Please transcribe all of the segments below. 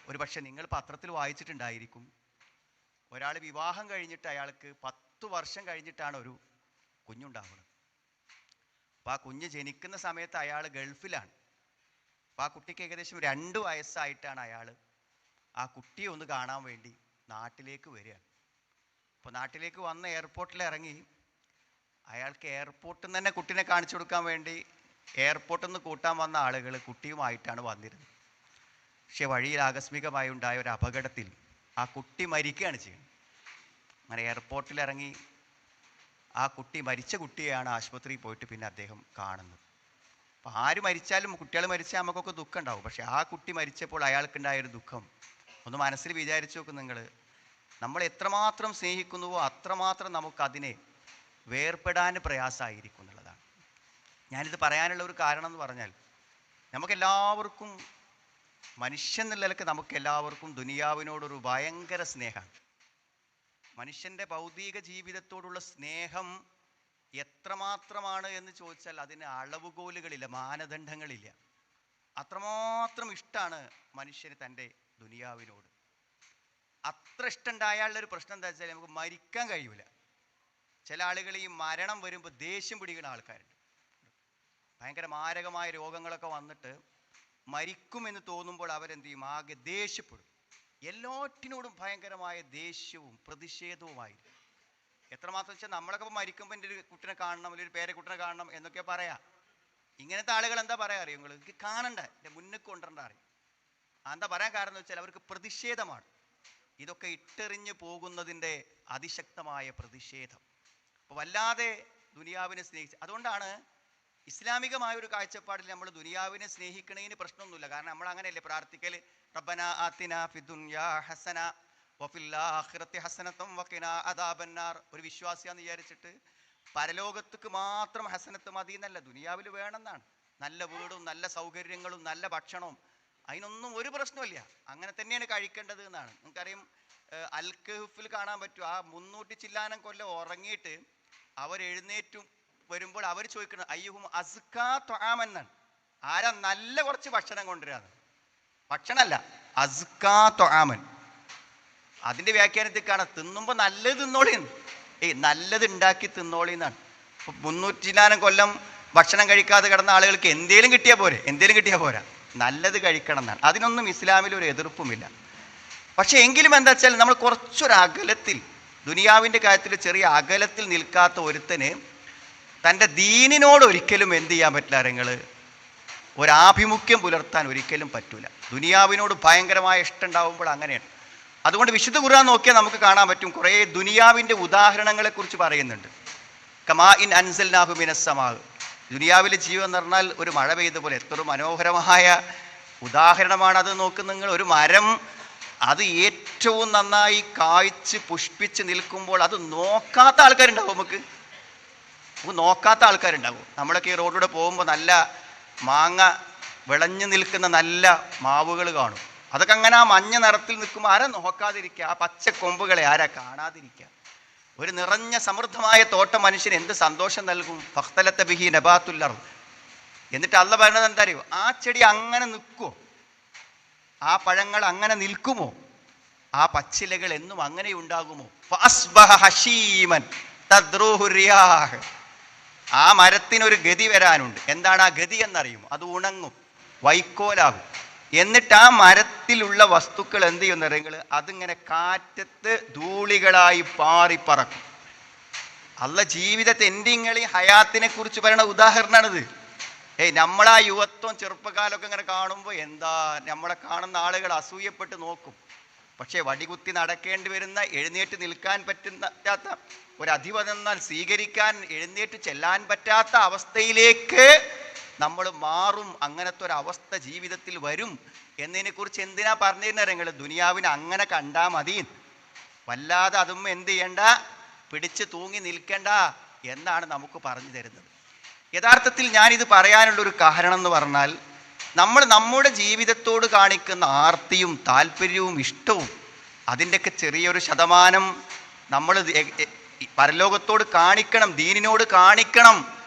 ഒരു പക്ഷെ നിങ്ങൾ പത്രത്തിൽ വായിച്ചിട്ടുണ്ടായിരിക്കും, ഒരാൾ വിവാഹം കഴിഞ്ഞിട്ട് അയാൾക്ക് 10 വർഷം കഴിഞ്ഞിട്ടാണ് ഒരു കുഞ്ഞുണ്ടാവുന്നത്. അപ്പോൾ ആ കുഞ്ഞ് ജനിക്കുന്ന സമയത്ത് അയാൾ ഗൾഫിലാണ്. അപ്പോൾ ആ കുട്ടിക്ക് ഏകദേശം 2 വയസ്സായിട്ടാണ് അയാൾ ആ കുട്ടിയെ ഒന്ന് കാണാൻ വേണ്ടി നാട്ടിലേക്ക് വരികയാണ്. അപ്പോൾ നാട്ടിലേക്ക് വന്ന് എയർപോർട്ടിൽ ഇറങ്ങി അയാൾക്ക് എയർപോർട്ടിൽ നിന്ന് തന്നെ കുട്ടീനെ കാണിച്ചു കൊടുക്കാൻ വേണ്ടി എയർപോർട്ടിൽ നിന്ന് കൂട്ടാൻ വന്ന ആളുകൾ കുട്ടിയുമായിട്ടാണ് വന്നിരുന്നത്. പക്ഷെ വഴിയിൽ ആകസ്മികമായി ഉണ്ടായ ഒരു അപകടത്തിൽ ആ കുട്ടി മരിക്കുകയാണ് ചെയ്യുന്നത്. അങ്ങനെ എയർപോർട്ടിൽ ഇറങ്ങി ആ കുട്ടി, മരിച്ച കുട്ടിയെയാണ് ആശുപത്രിയിൽ പോയിട്ട് പിന്നെ അദ്ദേഹം കാണുന്നത്. അപ്പോൾ ആര് മരിച്ചാലും, കുട്ടികൾ മരിച്ചാൽ നമുക്കൊക്കെ ദുഃഖം ഉണ്ടാവും. പക്ഷെ ആ കുട്ടി മരിച്ചപ്പോൾ അയാൾക്കുണ്ടായൊരു ദുഃഖം ഒന്ന് മനസ്സിൽ വിചാരിച്ചു നോക്കും നിങ്ങൾ. നമ്മൾ എത്രമാത്രം സ്നേഹിക്കുന്നുവോ അത്രമാത്രം നമുക്കതിനെ വേർപെടാൻ പ്രയാസമായിരിക്കും എന്നുള്ളതാണ്. ഞാനിത് പറയാനുള്ള ഒരു കാരണം എന്ന് പറഞ്ഞാൽ, നമുക്കെല്ലാവർക്കും, മനുഷ്യൻ എന്നുള്ള നിലക്ക് നമുക്കെല്ലാവർക്കും ദുനിയാവിനോടൊരു ഭയങ്കര സ്നേഹമാണ്. മനുഷ്യൻ്റെ ഭൗതിക ജീവിതത്തോടുള്ള സ്നേഹം എത്രമാത്രമാണ് എന്ന് ചോദിച്ചാൽ അതിന് അളവുകോലുകളില്ല, മാനദണ്ഡങ്ങളില്ല. അത്രമാത്രം ഇഷ്ടമാണ് മനുഷ്യന് തൻ്റെ ദുനിയാവിനോട്. അത്ര ഇഷ്ടമുണ്ടായാലുള്ള ഒരു പ്രശ്നം എന്താ വെച്ചാൽ നമുക്ക് മരിക്കാൻ കഴിയൂല. ചില ആളുകൾ ഈ മരണം വരുമ്പോൾ ദേഷ്യം പിടിക്കുന്ന ആൾക്കാരുണ്ട്. ഭയങ്കര മാരകമായ രോഗങ്ങളൊക്കെ വന്നിട്ട് മരിക്കുമെന്ന് തോന്നുമ്പോൾ അവരെന്ത് ചെയ്യും? ആകെ ദേഷ്യപ്പെടും. എല്ലാറ്റിനോടും ഭയങ്കരമായ ദേഷ്യവും പ്രതിഷേധവുമായി. എത്രമാത്രം വെച്ചാൽ നമ്മളൊക്കെ ഇപ്പോൾ മരിക്കുമ്പോൾ എൻ്റെ ഒരു കുട്ടിനെ കാണണം, അല്ലെങ്കിൽ ഒരു പേരക്കുട്ടിനെ കാണണം എന്നൊക്കെ പറയാം. ഇങ്ങനത്തെ ആളുകൾ എന്താ പറയാ അറിയോ? നിങ്ങൾ എനിക്ക് കാണണ്ട, എൻ്റെ മുന്നിൽ കൊണ്ടുവരണ്ട അറിയും. എന്താ പറയാൻ കാരണം എന്ന് വെച്ചാൽ അവർക്ക് പ്രതിഷേധമാണ്. ഇതൊക്കെ ഇട്ടെറിഞ്ഞ് പോകുന്നതിൻ്റെ അതിശക്തമായ പ്രതിഷേധം. അപ്പോൾ വല്ലാതെ ദുനിയാവിനെ സ്നേഹിച്ച്, അതുകൊണ്ടാണ് ഇസ്ലാമികമായ ഒരു കാഴ്ചപ്പാടിൽ നമ്മൾ ദുനിയാവിനെ സ്നേഹിക്കണതിന് പ്രശ്നമൊന്നുമില്ല. കാരണം നമ്മൾ അങ്ങനെയല്ലേ പ്രാർത്ഥിക്കൽ, റബ്ബന ആതിനാ ഫിദ്ദുനിയാ ഹസന വഫിൽ ആഖിറതി ഹസനതൻ വഖിനാ അദാബന്നാർ. ഒരു വിശ്വാസിയാന്ന് വിചാരിച്ചിട്ട് പരലോകത്തേക്ക് മാത്രം ഹസനത്ത് മതി എന്നല്ല, ദുനിയാവിൽ വേണമെന്നാണ്. നല്ല വീടും നല്ല സൗകര്യങ്ങളും നല്ല ഭക്ഷണവും, അതിനൊന്നും ഒരു പ്രശ്നമില്ല. അങ്ങനെ തന്നെയാണ് കഴിക്കേണ്ടത് എന്നാണ്. നിങ്ങൾക്കറിയാം, അൽ കഹ്ഫിൽ കാണാൻ പറ്റും. ആ 300 ചില്ലാനം കൊല്ലം ഉറങ്ങിയിട്ട് അവരെഴുന്നേറ്റും വരുമ്പോൾ അവർ ചോദിക്കുന്നത് അയ്യുഹും അസ്കാ ത്വആമെന്നാണ്. ആരാ നല്ല കുറച്ച് ഭക്ഷണം കൊണ്ടുവരാന്ന്? ഭക്ഷണമല്ല, അസ്കാ ത്വആമൻ. അതിൻ്റെ വ്യാഖ്യാനത്തിൽ കാണാം, തിന്നുമ്പോൾ നല്ലത് തിന്നോളിന്ന്. നല്ലത് ഉണ്ടാക്കി തിന്നോളിന്നാണ്. ഇപ്പം 300 ചില്ലാനം കൊല്ലം ഭക്ഷണം കഴിക്കാതെ കിടന്ന ആളുകൾക്ക് എന്തേലും കിട്ടിയാൽ പോരെ? എന്തേലും കിട്ടിയാൽ പോരാ, നല്ലത് കഴിക്കണം എന്നാണ്. അതിനൊന്നും ഇസ്ലാമിൽ ഒരു എതിർപ്പുമില്ല. പക്ഷെ എങ്കിലും എന്താ വെച്ചാൽ നമ്മൾ കുറച്ചൊരു അകലത്തിൽ, ദുനിയാവിൻ്റെ കാര്യത്തിൽ ചെറിയ അകലത്തിൽ നിൽക്കാത്ത ഒരുത്തന് തൻ്റെ ദീനിനോട് ഒരിക്കലും എന്ത് ചെയ്യാൻ പറ്റില്ല? നിങ്ങൾ ഒരാഭിമുഖ്യം പുലർത്താൻ ഒരിക്കലും പറ്റൂല. ദുനിയാവിനോട് ഭയങ്കരമായ ഇഷ്ടം ഉണ്ടാവുമ്പോൾ അങ്ങനെയാണ്. അതുകൊണ്ട് വിശുദ്ധ ഖുർആൻ നോക്കിയാൽ നമുക്ക് കാണാൻ പറ്റും, കുറേ ദുനിയാവിൻ്റെ ഉദാഹരണങ്ങളെക്കുറിച്ച് പറയുന്നുണ്ട്. കമാ ഇൻ അൻസൽനാഹു മിനസ് സമാ. ദുനിയാവിലെ ജീവൻ എന്ന് പറഞ്ഞാൽ ഒരു മഴ പെയ്ത പോലെ. എത്ര മനോഹരമായ ഉദാഹരണമാണ് അത്. നോക്ക് നിങ്ങൾ, ഒരു മരം അത് ഏറ്റവും നന്നായി കായ്ച്ച് പുഷ്പിച്ച് നിൽക്കുമ്പോൾ അത് നോക്കാത്ത ആൾക്കാരുണ്ടാവും. നമുക്ക് നോക്കാത്ത ആൾക്കാരുണ്ടാവും. നമ്മളൊക്കെ ഈ റോഡിലൂടെ പോകുമ്പോൾ നല്ല മാങ്ങ വിളഞ്ഞു നിൽക്കുന്ന നല്ല മാവുകൾ കാണും. അതൊക്കെ അങ്ങനെ ആ മഞ്ഞ നിറത്തിൽ നിൽക്കുമ്പോൾ ആരാ നോക്കാതിരിക്കുക? ആ പച്ച കൊമ്പുകളെ ആരാ കാണാതിരിക്കുക? ഒരു നിറഞ്ഞ സമൃദ്ധമായ തോട്ടം മനുഷ്യന് എന്ത് സന്തോഷം നൽകും? ഫഖ്തലത ബിഹി നബാത്തുൽ അർദ്. എന്നിട്ട് അള്ളാഹ് പറയുന്നത് എന്താ അറിയോ? ആ ചെടി അങ്ങനെ നിൽക്കുമോ? ആ പഴങ്ങൾ അങ്ങനെ നിൽക്കുമോ? ആ പച്ചിലകൾ എന്നും അങ്ങനെ ഉണ്ടാകുമോ? ഫഅസ്ബഹ ഹശീമൻ തദ്റൂഹു റിയാഹ്. ആ മരത്തിനൊരു ഗതി വരാനുണ്ട്. എന്താണ് ആ ഗതി എന്നറിയുമോ? അത് ഉണങ്ങും, വൈക്കോലാകും. എന്നിട്ട് ആ മരത്തിലുള്ള വസ്തുക്കൾ എന്ത് ചെയ്യുന്നറിയങ്ങൾ? അതിങ്ങനെ കാറ്റത്ത് ധൂളികളായി പാറിപ്പറക്കും. അള്ളാഹ് ജീവിതത്തെ എൻഡിങ്ങളെയും ഹയാത്തിനെ കുറിച്ച് പറയുന്ന ഉദാഹരണമാണിത്. നമ്മളാ യുവത്വം ചെറുപ്പക്കാലമൊക്കെ ഇങ്ങനെ കാണുമ്പോൾ എന്താ, നമ്മളെ കാണുന്ന ആളുകൾ അസൂയപ്പെട്ട് നോക്കും. പക്ഷേ വടികുത്തി നടക്കേണ്ടി വരുന്ന, എഴുന്നേറ്റ് നിൽക്കാൻ പറ്റാത്ത, ഒരധിപതെന്നാൽ സ്വീകരിക്കാൻ എഴുന്നേറ്റ് ചെല്ലാൻ പറ്റാത്ത അവസ്ഥയിലേക്ക് നമ്മൾ മാറും. അങ്ങനത്തെ ഒരവസ്ഥ ജീവിതത്തിൽ വരും എന്നതിനെക്കുറിച്ച് എന്തിനാ പറഞ്ഞിരുന്നത്? നിങ്ങൾ ദുനിയാവിനെ അങ്ങനെ കണ്ടാൽ മതി, വല്ലാതെ അതും എന്ത് ചെയ്യണ്ട, പിടിച്ച് തൂങ്ങി നിൽക്കണ്ട എന്നാണ് നമുക്ക് പറഞ്ഞു തരുന്നത്. യഥാർത്ഥത്തിൽ ഞാനിത് പറയാനുള്ളൊരു കാരണം എന്ന് പറഞ്ഞാൽ, നമ്മൾ നമ്മുടെ ജീവിതത്തോട് കാണിക്കുന്ന ആർത്തിയും താല്പര്യവും ഇഷ്ടവും അതിൻ്റെയൊക്കെ ചെറിയൊരു ശതമാനം നമ്മൾ പരലോകത്തോട് കാണിക്കണം, ദീനിനോട് കാണിക്കണം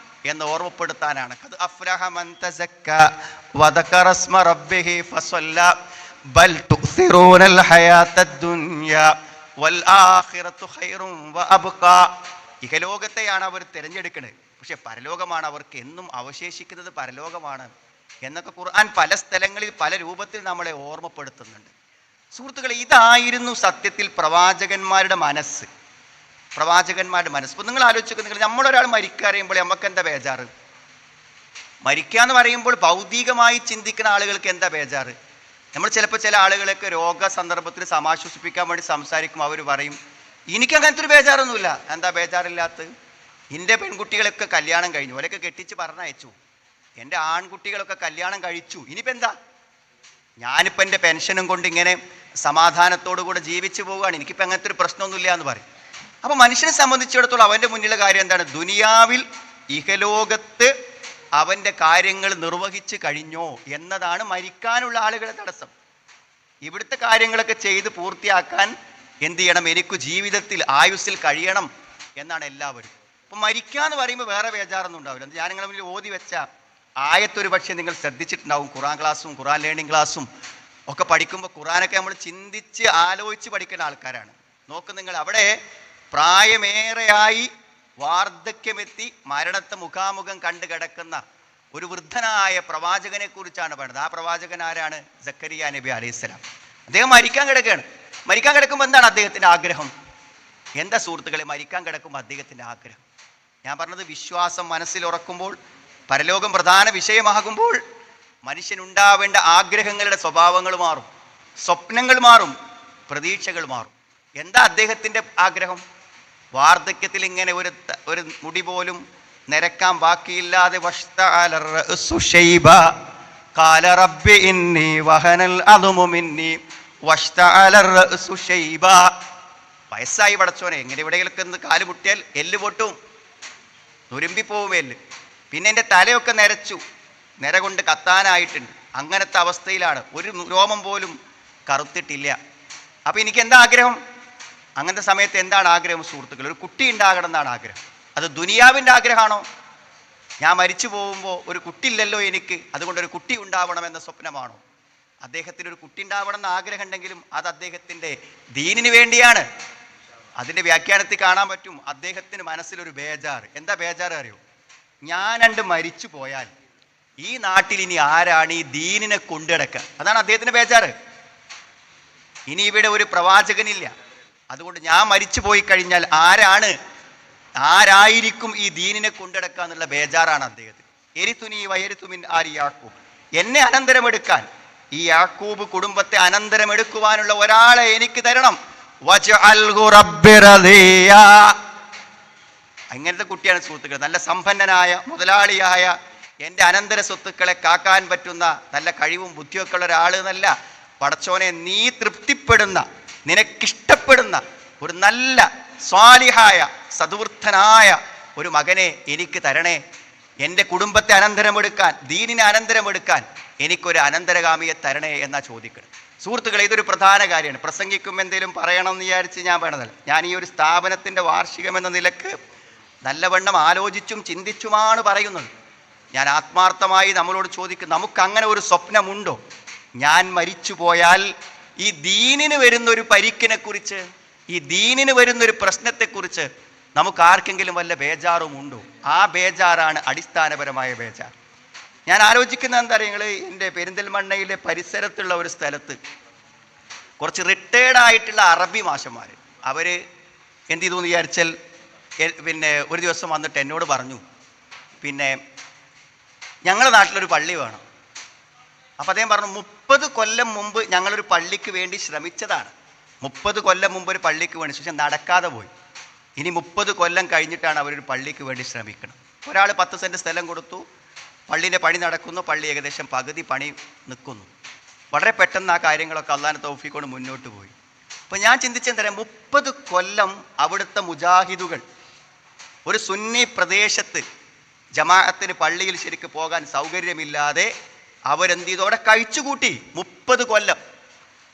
എന്ന് ഓർമ്മപ്പെടുത്താനാണ്. ഖദ് അഫ്ലഹ മൻ തസക്ക വദകറ ഇസ്മ റബ്ബിഹി ഫസല്ല ബൽ തുസിറൂനൽ ഹയാത്തദ് ദുനിയ വൽ ആഖിറതു ഖൈറും വഅബ്ഖാ. ഇഹലോകത്തെയാണ് അവർ തിരഞ്ഞെടുക്കുന്നത്, പക്ഷെ പരലോകമാണ് അവർക്ക് എന്നും അവശേഷിക്കുന്നത്, പരലോകമാണ് എന്നൊക്കെ ഖുർആൻ പല സ്ഥലങ്ങളിൽ പല രൂപത്തിൽ നമ്മളെ ഓർമ്മപ്പെടുത്തുന്നുണ്ട്. സുഹൃത്തുക്കളെ, ഇതായിരുന്നു സത്യത്തിൽ പ്രവാചകന്മാരുടെ മനസ്സ്. ഇപ്പൊ നിങ്ങൾ ആലോചിക്കുക, നിങ്ങൾ നമ്മളൊരാൾ മരിക്കറിയുമ്പോൾ നമുക്ക് എന്താ ബേജാറ്? മരിക്കാന്ന് പറയുമ്പോൾ ഭൗതികമായി ചിന്തിക്കുന്ന ആളുകൾക്ക് എന്താ ബേജാറ്? നമ്മൾ ചിലപ്പോൾ ചില ആളുകളൊക്കെ രോഗ സന്ദർഭത്തിൽ സമാശ്വസിപ്പിക്കാൻ വേണ്ടി സംസാരിക്കും. അവർ പറയും, എനിക്ക് അങ്ങനത്തെ ഒരു ബേജാറൊന്നുമില്ല. എന്താ ബേജാറില്ലാത്ത? എൻ്റെ പെൺകുട്ടികളൊക്കെ കല്യാണം കഴിഞ്ഞു, അവരൊക്കെ കെട്ടിച്ച് പറഞ്ഞയച്ചു. എൻ്റെ ആൺകുട്ടികളൊക്കെ കല്യാണം കഴിച്ചു. ഇനിയിപ്പോൾ എന്താ? ഞാനിപ്പോൾ എൻ്റെ പെൻഷനും കൊണ്ട് ഇങ്ങനെ സമാധാനത്തോടു കൂടെ ജീവിച്ചു പോവുകയാണ്, എനിക്കിപ്പോൾ അങ്ങനത്തെ ഒരു പ്രശ്നമൊന്നുമില്ല എന്ന് പറയും. അപ്പോൾ മനുഷ്യനെ സംബന്ധിച്ചിടത്തോളം അവൻ്റെ മുന്നിലുള്ള കാര്യം എന്താണ്? ദുനിയാവിൽ ഇഹലോകത്ത് അവൻ്റെ കാര്യങ്ങൾ നിർവഹിച്ച് കഴിഞ്ഞോ എന്നതാണ് മരിക്കാനുള്ള ആളുകളുടെ തടസ്സം. ഇവിടുത്തെ കാര്യങ്ങളൊക്കെ ചെയ്ത് പൂർത്തിയാക്കാൻ എന്ത് ചെയ്യണം? എനിക്ക് ജീവിതത്തിൽ ആയുസ്സിൽ കഴിയണം എന്നാണ് എല്ലാവരും. അപ്പം മരിക്കാന്ന് പറയുമ്പോൾ വേറെ ബേജാറൊന്നും ഉണ്ടാവില്ല. ഞാൻ നിങ്ങളുടെ മുന്നിൽ ഓതി വെച്ച ആയത്തൊരു പക്ഷേ നിങ്ങൾ ശ്രദ്ധിച്ചിട്ടുണ്ടാവും. ഖുറാൻ ക്ലാസ്സും ഖുറാൻ ലേണിംഗ് ക്ലാസ്സും ഒക്കെ പഠിക്കുമ്പോൾ ഖുറാനൊക്കെ നമ്മൾ ചിന്തിച്ച് ആലോചിച്ച് പഠിക്കുന്ന ആൾക്കാരാണ്. നോക്ക് നിങ്ങൾ, അവിടെ പ്രായമേറെയായി വാർദ്ധക്യമെത്തി മരണത്തെ മുഖാമുഖം കണ്ടു കിടക്കുന്ന ഒരു വൃദ്ധനായ പ്രവാചകനെ കുറിച്ചാണ് പറയുന്നത്. ആ പ്രവാചകൻ ആരാണ്? സക്കരിയ നബി അലൈഹിസ്സലാം. അദ്ദേഹം മരിക്കാൻ കിടക്കുകയാണ്. മരിക്കാൻ കിടക്കുമ്പോൾ എന്താണ് അദ്ദേഹത്തിൻ്റെ ആഗ്രഹം? എന്താ സുഹൃത്തുക്കളെ മരിക്കാൻ കിടക്കുമ്പോൾ അദ്ദേഹത്തിൻ്റെ ആഗ്രഹം? ഞാൻ പറഞ്ഞത്, വിശ്വാസം മനസ്സിൽ ഉറക്കുമ്പോൾ, പരലോകം പ്രധാന വിഷയമാകുമ്പോൾ മനുഷ്യനുണ്ടാവേണ്ട ആഗ്രഹങ്ങളുടെ സ്വഭാവങ്ങൾ മാറും, സ്വപ്നങ്ങൾ മാറും, പ്രതീക്ഷകൾ മാറും. എന്താ അദ്ദേഹത്തിൻ്റെ ആഗ്രഹം? വാർദ്ധക്യത്തിൽ ഇങ്ങനെ ഒരു മുടി പോലും നിരക്കാൻ ബാക്കിയില്ലാതെ വയസ്സായി പടച്ചോനെ, എങ്ങനെ എവിടെയൊക്കെ ഒന്ന് കാല് മുട്ടിയാൽ എല്ല് പൊട്ടും, നുരുമ്പിപ്പോവും എല്ല്. പിന്നെ എൻ്റെ തലയൊക്കെ നിര കൊണ്ട് കത്താനായിട്ടുണ്ട്. അങ്ങനത്തെ അവസ്ഥയിലാണ്, ഒരു രോമം പോലും കറുത്തിട്ടില്ല. അപ്പം എനിക്ക് എന്താ ആഗ്രഹം? അങ്ങനത്തെ സമയത്ത് എന്താണ് ആഗ്രഹം സുഹൃത്തുക്കൾ? ഒരു കുട്ടി ഉണ്ടാകണം എന്നാണ് ആഗ്രഹം. അത് ദുനിയാവിൻ്റെ ആഗ്രഹമാണോ? ഞാൻ മരിച്ചു പോകുമ്പോൾ ഒരു കുട്ടിയില്ലല്ലോ എനിക്ക്, അതുകൊണ്ടൊരു കുട്ടി ഉണ്ടാവണമെന്ന സ്വപ്നമാണോ? അദ്ദേഹത്തിന് ഒരു കുട്ടി ഉണ്ടാവണം എന്ന ആഗ്രഹം ഉണ്ടെങ്കിലും അത് അദ്ദേഹത്തിൻ്റെ ദീനിന് വേണ്ടിയാണ്. അതിൻ്റെ വ്യാഖ്യാനത്തിൽ കാണാൻ പറ്റും അദ്ദേഹത്തിന് മനസ്സിലൊരു ബേജാറ്. എന്താ ബേജാറ് അറിയോ? ഞാനണ്ട് മരിച്ചു പോയാൽ ഈ നാട്ടിൽ ഇനി ആരാണ് ഈ ദീനിനെ കൊണ്ടുനടക്കുക? അതാണ് അദ്ദേഹത്തിന് ബേജാറ്. ഇനി ഇവിടെ ഒരു പ്രവാചകനില്ല, അതുകൊണ്ട് ഞാൻ മരിച്ചു പോയി കഴിഞ്ഞാൽ ആരായിരിക്കും ഈ ദീനിനെ കൊണ്ടുനടക്കുക എന്നുള്ള ബേജാറാണ് അദ്ദേഹത്തിന്. എരിത്തുനി വയരുത്തുമിൻ ആരി യാക്കൂബ്, എന്നെ അനന്തരമെടുക്കാൻ, ഈ യാക്കൂബ് കുടുംബത്തെ അനന്തരമെടുക്കുവാനുള്ള ഒരാളെ എനിക്ക് തരണം. അങ്ങനത്തെ കുട്ടിയാണ് സുഹൃത്തുക്കൾ. നല്ല സമ്പന്നനായ മുതലാളിയായ എൻ്റെ അനന്തര സ്വത്തുക്കളെ കാക്കാൻ പറ്റുന്ന നല്ല കഴിവും ബുദ്ധിയൊക്കെ ഉള്ള ഒരാൾ എന്നല്ല, പടച്ചോനെ നീ തൃപ്തിപ്പെടുന്ന, നിനക്കിഷ്ടപ്പെടുന്ന ഒരു നല്ല സ്വാലിഹായ സദ്വൃദ്ധനായ ഒരു മകനെ എനിക്ക് തരണേ. എൻ്റെ കുടുംബത്തെ അനന്തരമെടുക്കാൻ, ദീനിനെ അനന്തരമെടുക്കാൻ എനിക്കൊരു അനന്തരഗാമിയെ തരണേ എന്നാ ചോദിക്കണം. സുഹൃത്തുക്കളെ, ഇതൊരു പ്രധാന കാര്യമാണ്. പ്രസംഗിക്കുമ്പോൾ എന്തെങ്കിലും പറയണം എന്ന് വിചാരിച്ച് ഞാൻ വേണതല്ല. ഞാൻ ഈ ഒരു സ്ഥാപനത്തിൻ്റെ വാർഷികം എന്ന നിലക്ക് നല്ലവണ്ണം ആലോചിച്ചും ചിന്തിച്ചുമാണ് പറയുന്നത്. ഞാൻ ആത്മാർത്ഥമായി നമ്മളോട് ചോദിക്കും, നമുക്കങ്ങനെ ഒരു സ്വപ്നമുണ്ടോ? ഞാൻ മരിച്ചു പോയാൽ ഈ ദീനിന് വരുന്നൊരു പരിക്കിനെക്കുറിച്ച്, ഈ ദീനിന് വരുന്നൊരു പ്രശ്നത്തെക്കുറിച്ച് നമുക്ക് ആർക്കെങ്കിലും വല്ല ബേജാറുമുണ്ടോ? ആ ബേജാറാണ് അടിസ്ഥാനപരമായ ബേജാർ. ഞാൻ ആലോചിക്കുന്നത് എന്താ പറയുക, എൻ്റെ പെരിന്തൽമണ്ണയിലെ പരിസരത്തുള്ള ഒരു സ്ഥലത്ത് കുറച്ച് റിട്ടയേർഡായിട്ടുള്ള അറബി മാഷന്മാർ, അവർ എന്ത് ചെയ്തു എന്ന് വിചാരിച്ചാൽ പിന്നെ ഒരു ദിവസം വന്നിട്ട് എന്നോട് പറഞ്ഞു, പിന്നെ ഞങ്ങളുടെ നാട്ടിലൊരു പള്ളി വേണം. അപ്പം അദ്ദേഹം പറഞ്ഞു, 30 കൊല്ലം മുമ്പ് ഞങ്ങളൊരു പള്ളിക്ക് വേണ്ടി ശ്രമിച്ചതാണ്. 30 കൊല്ലം മുമ്പ് ഒരു പള്ളിക്ക് വേണ്ടി, പക്ഷെ നടക്കാതെ പോയി. ഇനി 30 കൊല്ലം കഴിഞ്ഞിട്ടാണ് അവരൊരു പള്ളിക്ക് വേണ്ടി ശ്രമിക്കണം. ഒരാൾ 10 സെൻറ്റ് സ്ഥലം കൊടുത്തു, പള്ളീൻ്റെ പണി നടക്കുന്നു, പള്ളി ഏകദേശം പകുതി പണി നിൽക്കുന്നു. വളരെ പെട്ടെന്ന് ആ കാര്യങ്ങളൊക്കെ അള്ളാഹിൻ്റെ തൗഫീഖ് കൊണ്ട് മുന്നോട്ട് പോയി. അപ്പോൾ ഞാൻ ചിന്തിച്ചെന്തരാ, 30 കൊല്ലം അവിടുത്തെ മുജാഹിദുകൾ ഒരു സുന്നി പ്രദേശത്ത് ജമാഅത്തിന് പള്ളിയിൽ ശരിക്ക് പോകാൻ സൗകര്യമില്ലാതെ അവരെന്ത് ചെയ്തു, അവിടെ കഴിച്ചുകൂട്ടി 30 കൊല്ലം.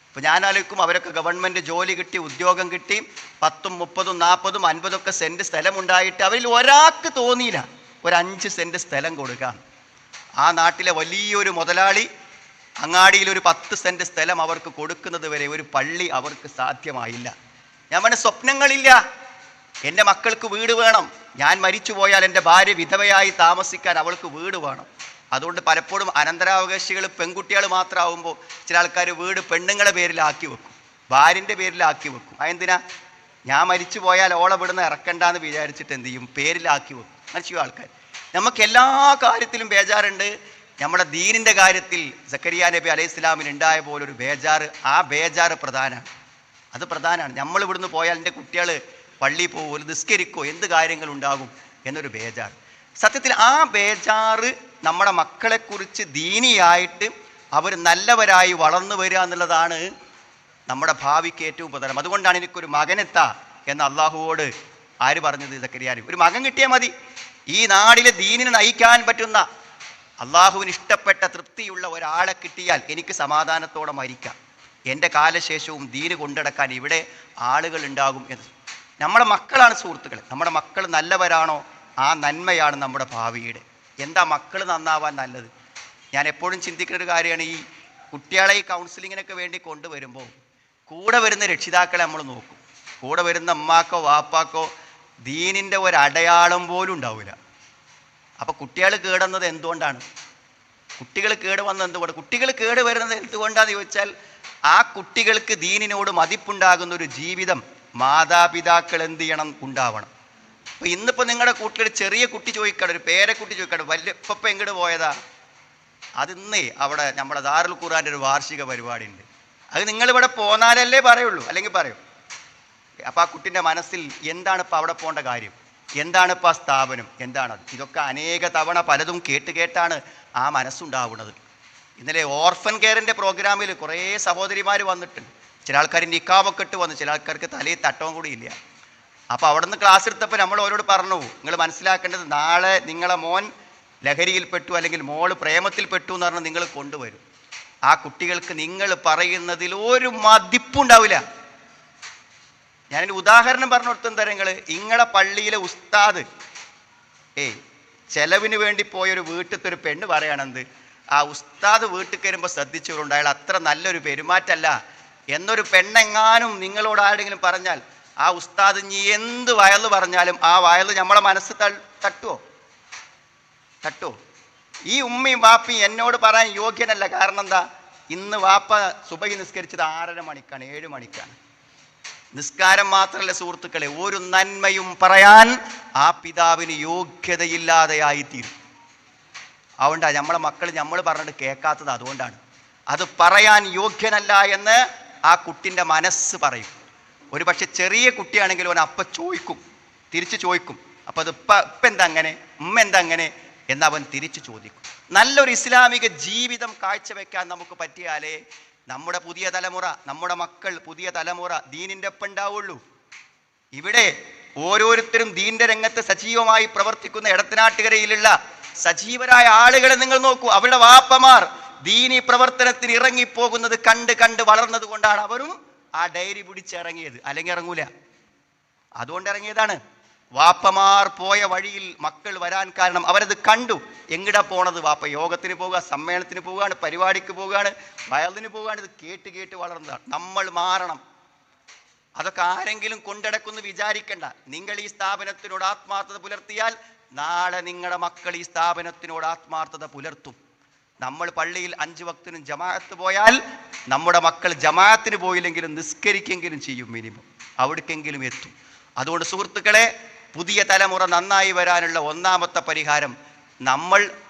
അപ്പോൾ ഞാൻ ആലോചിക്കും, അവരൊക്കെ ഗവൺമെൻറ് ജോലി കിട്ടി, ഉദ്യോഗം കിട്ടി, 10, 30, 40, 50 സെൻറ്റ് സ്ഥലമുണ്ടായിട്ട് അവരിൽ ഒരാൾക്ക് തോന്നിയില്ല ഒരു 5 സെൻറ്റ് സ്ഥലം കൊടുക്കാൻ. ആ നാട്ടിലെ വലിയൊരു മുതലാളി അങ്ങാടിയിൽ ഒരു 10 സെന്റ് സ്ഥലം അവർക്ക് കൊടുക്കുന്നത് വരെ ഒരു പള്ളി അവർക്ക് സാധ്യമായില്ല. ഞാൻ പറഞ്ഞ സ്വപ്നങ്ങളില്ല. എൻ്റെ മക്കൾക്ക് വീട് വേണം, ഞാൻ മരിച്ചു പോയാൽ എൻ്റെ ഭാര്യ വിധവയായി താമസിക്കാൻ അവൾക്ക് വീട് വേണം. അതുകൊണ്ട് പലപ്പോഴും അനന്തരാവകാശികൾ പെൺകുട്ടികൾ മാത്രമാവുമ്പോൾ ചില ആൾക്കാർ വീട് പെണ്ണുങ്ങളെ പേരിലാക്കി വെക്കും, ഭാര്യൻ്റെ പേരിലാക്കി വെക്കും. അതെന്തിനാ? ഞാൻ മരിച്ചു പോയാൽ ഓളെ വിടുന്ന ഇറക്കണ്ടെന്ന് വിചാരിച്ചിട്ട് എന്ത് ചെയ്യും? പേരിലാക്കി വെക്കും. അങ്ങനെ ചെയ്യും ആൾക്കാർ. നമുക്ക് എല്ലാ കാര്യത്തിലും ബേജാറുണ്ട്. നമ്മുടെ ദീനിൻ്റെ കാര്യത്തിൽ സക്കരിയ നബി അലൈഹി ഇസ്ലാമിന് ഉണ്ടായ പോലൊരു ബേജാറ്, ആ ബേജാറ് പ്രധാനമാണ്. അത് പ്രധാനമാണ്. നമ്മൾ ഇവിടുന്ന് പോയാൽ എൻ്റെ കുട്ടികൾ പള്ളിയിൽ പോകുമോ, നിസ്കരിക്കോ, എന്ത് കാര്യങ്ങളുണ്ടാകും എന്നൊരു ബേജാറ്. സത്യത്തിൽ ആ ബേജാറ് നമ്മുടെ മക്കളെക്കുറിച്ച് ദീനിയായിട്ട് അവർ നല്ലവരായി വളർന്നു വരിക എന്നുള്ളതാണ് നമ്മുടെ ഭാവിക്ക് ഏറ്റവും പ്രധാനം. അതുകൊണ്ടാണ് എനിക്കൊരു മകനെത്താ എന്ന് അള്ളാഹുവോട് ആര് പറഞ്ഞത്? സക്കരിയ നബി. ഒരു മകൻ കിട്ടിയാൽ മതി. ഈ നാടിലെ ദീനിനെ നയിക്കാൻ പറ്റുന്ന, അള്ളാഹുവിന് ഇഷ്ടപ്പെട്ട തൃപ്തിയുള്ള ഒരാളെ കിട്ടിയാൽ എനിക്ക് സമാധാനത്തോടെ മരിക്കാം. എൻ്റെ കാലശേഷവും ദീന് കൊണ്ടടക്കാൻ ഇവിടെ ആളുകൾ ഉണ്ടാകും എന്ന്. നമ്മുടെ മക്കളാണ് സുഹൃത്തുക്കളെ. നമ്മുടെ മക്കൾ നല്ലവരാണോ, ആ നന്മയാണ് നമ്മുടെ ഭാവിയുടെ. എന്താ മക്കൾ നന്നാവാൻ നല്ലത്? ഞാൻ എപ്പോഴും ചിന്തിക്കുന്ന ഒരു കാര്യമാണ്, ഈ കുട്ടികളെ ഈ കൗൺസിലിങ്ങിനൊക്കെ വേണ്ടി കൊണ്ടുവരുമ്പോൾ കൂടെ വരുന്ന രക്ഷിതാക്കളെ നമ്മൾ നോക്കും. കൂടെ വരുന്ന അമ്മാക്കോ വാപ്പാക്കോ ദീനിൻ്റെ ഒരടയാളം പോലും ഉണ്ടാവില്ല. അപ്പോൾ കുട്ടികൾ കേടുന്നത് എന്തുകൊണ്ടാണ്? കുട്ടികൾ കേട് വന്നത് എന്തുകൊണ്ട്? കുട്ടികൾ കേട് വരുന്നത് എന്തുകൊണ്ടാണെന്ന് ചോദിച്ചാൽ, ആ കുട്ടികൾക്ക് ദീനിനോട് മതിപ്പുണ്ടാകുന്ന ഒരു ജീവിതം മാതാപിതാക്കൾ എന്ത് ചെയ്യണം? ഉണ്ടാവണം. അപ്പോൾ ഇന്നിപ്പോൾ നിങ്ങളുടെ കൂട്ടിൽ ചെറിയ കുട്ടി ചോദിക്കണം, ഒരു പേരക്കുട്ടി ചോദിക്കണം, വല്യപ്പ എങ്ങോട്ട് പോയതാ? അതിന്നേ അവിടെ നമ്മുടെ ദാറുൽ ഖുർആൻ്റെ ഒരു വാർഷിക പരിപാടി ഉണ്ട്, അത് നിങ്ങളിവിടെ പോന്നാലല്ലേ പറയുള്ളൂ, അല്ലെങ്കിൽ പറയും. അപ്പോൾ ആ കുട്ടിൻ്റെ മനസ്സിൽ എന്താണ് ഇപ്പോൾ അവിടെ പോകേണ്ട കാര്യം, എന്താണ് ഇപ്പോൾ ആ സ്ഥാപനം, എന്താണത്? ഇതൊക്കെ അനേക തവണ പലതും കേട്ടാണ് ആ മനസ്സുണ്ടാവുന്നത്. ഇന്നലെ ഓർഫൻ കെയറിൻ്റെ പ്രോഗ്രാമിൽ കുറേ സഹോദരിമാർ വന്നിട്ടുണ്ട്. ചില ആൾക്കാർ നിക്കാബൊക്കെ ഇട്ട് വന്നു, ചില ആൾക്കാർക്ക് തലയിൽ തട്ടവും കൂടി ഇല്ല. അപ്പോൾ അവിടെ നിന്ന് ക്ലാസ് എടുത്തപ്പോൾ നമ്മൾ അവരോട് പറഞ്ഞു, നിങ്ങൾ മനസ്സിലാക്കേണ്ടത്, നാളെ നിങ്ങളെ മോൻ ലഹരിയിൽപ്പെട്ടു അല്ലെങ്കിൽ മോള് പ്രേമത്തിൽപ്പെട്ടു എന്ന് പറഞ്ഞാൽ നിങ്ങൾ കൊണ്ടുവരും. ആ കുട്ടികൾക്ക് നിങ്ങൾ പറയുന്നതിൽ ഒരു മതിപ്പുണ്ടാവില്ല. ഞാനൊരു ഉദാഹരണം പറഞ്ഞു കൊടുത്തെന്താ നിങ്ങൾ, നിങ്ങളെ പള്ളിയിലെ ഉസ്താദ് ചെലവിന് വേണ്ടി പോയൊരു വീട്ടിലത്തെ ഒരു പെണ്ണ് പറയണെന്ത്, ആ ഉസ്താദ് വീട്ടിൽ കയറുമ്പോൾ ശ്രദ്ധിച്ചുകൊണ്ട് അയാൾ അത്ര നല്ലൊരു പെരുമാറ്റമല്ല എന്നൊരു പെണ്ണെങ്ങാനും നിങ്ങളോട് ആരെങ്കിലും പറഞ്ഞാൽ, ആ ഉസ്താദ് ഇനി എന്ത് വയല് പറഞ്ഞാലും ആ വയല് നമ്മളെ മനസ്സ് തട്ടുമോ? ഈ ഉമ്മയും വാപ്പയും എന്നോട് പറയാൻ യോഗ്യനല്ല. കാരണം എന്താ? ഇന്ന് വാപ്പ സുബഹി നിസ്കരിച്ചത് 6:30 മണിക്കാണ്, 7 മണിക്കാണ്. നിസ്കാരം മാത്രമല്ല സുഹൃത്തുക്കളെ, ഒരു നന്മയും പറയാൻ ആ പിതാവിന് യോഗ്യതയില്ലാതെയായിത്തീരും. അതുകൊണ്ടാണ് നമ്മളെ മക്കൾ നമ്മൾ പറഞ്ഞിട്ട് കേൾക്കാത്തത്. അതുകൊണ്ടാണ് അത് പറയാൻ യോഗ്യനല്ല എന്ന് ആ കുട്ടിൻ്റെ മനസ്സ് പറയും. ഒരു പക്ഷെ ചെറിയ കുട്ടിയാണെങ്കിലും അവൻ അപ്പം ചോദിക്കും, തിരിച്ച് ചോദിക്കും. അപ്പം അത് ഇപ്പം എന്താ അങ്ങനെ, ഉമ്മ എന്താ അങ്ങനെ എന്നവൻ തിരിച്ചു ചോദിക്കും. നല്ലൊരു ഇസ്ലാമിക ജീവിതം കാഴ്ചവെക്കാൻ നമുക്ക് പറ്റിയാലേ നമ്മുടെ പുതിയ തലമുറ, നമ്മുടെ മക്കൾ, പുതിയ തലമുറ ദീനിൻ്റെ ഒപ്പം ഉണ്ടാവുള്ളൂ. ഇവിടെ ഓരോരുത്തരും ദീനിൻ്റെ രംഗത്ത് സജീവമായി പ്രവർത്തിക്കുന്ന എടത്തനാട്ടുകരയിലുള്ള സജീവരായ ആളുകളെ നിങ്ങൾ നോക്കൂ. അവരുടെ വാപ്പമാർ ദീനി പ്രവർത്തനത്തിന് ഇറങ്ങിപ്പോകുന്നത് കണ്ട് വളർന്നത് കൊണ്ടാണ് അവരും ആ ഡയറി പിടിച്ചിറങ്ങിയത്. അല്ലെങ്കിൽ ഇറങ്ങൂല, അതുകൊണ്ട് ഇറങ്ങിയതാണ്. വാപ്പമാർ പോയ വഴിയിൽ മക്കൾ വരാൻ കാരണം അവരത് കണ്ടു. എങ്ങടാ പോണത്? വാപ്പ യോഗത്തിന് പോവുക, സമ്മേളനത്തിന് പോവുകയാണ്, പരിപാടിക്ക് പോവുകയാണ്, വയലിന് പോവുകയാണ്. ഇത് കേട്ട് വളർന്നതാണ്. നമ്മൾ മാറണം. അതൊക്കെ ആരെങ്കിലും കൊണ്ടടക്കുമെന്ന് വിചാരിക്കണ്ട. നിങ്ങൾ ഈ സ്ഥാപനത്തിനോട് ആത്മാർത്ഥത പുലർത്തിയാൽ നാളെ നിങ്ങളുടെ മക്കൾ ഈ സ്ഥാപനത്തിനോട് ആത്മാർത്ഥത പുലർത്തും. നമ്മൾ പള്ളിയിൽ 5 വക്തിനും ജമാഅത്ത് പോയാൽ നമ്മുടെ മക്കൾ ജമാഅത്തിന് പോയില്ലെങ്കിലും നിസ്കരിക്കെങ്കിലും ചെയ്യും, മിനിമം അവിടേക്കെങ്കിലും എത്തും. അതുകൊണ്ട് സുഹൃത്തുക്കളെ, പുതിയ തലമുറ നന്നായി വരാനുള്ള ഒന്നാമത്തെ പരിഹാരം നമ്മൾ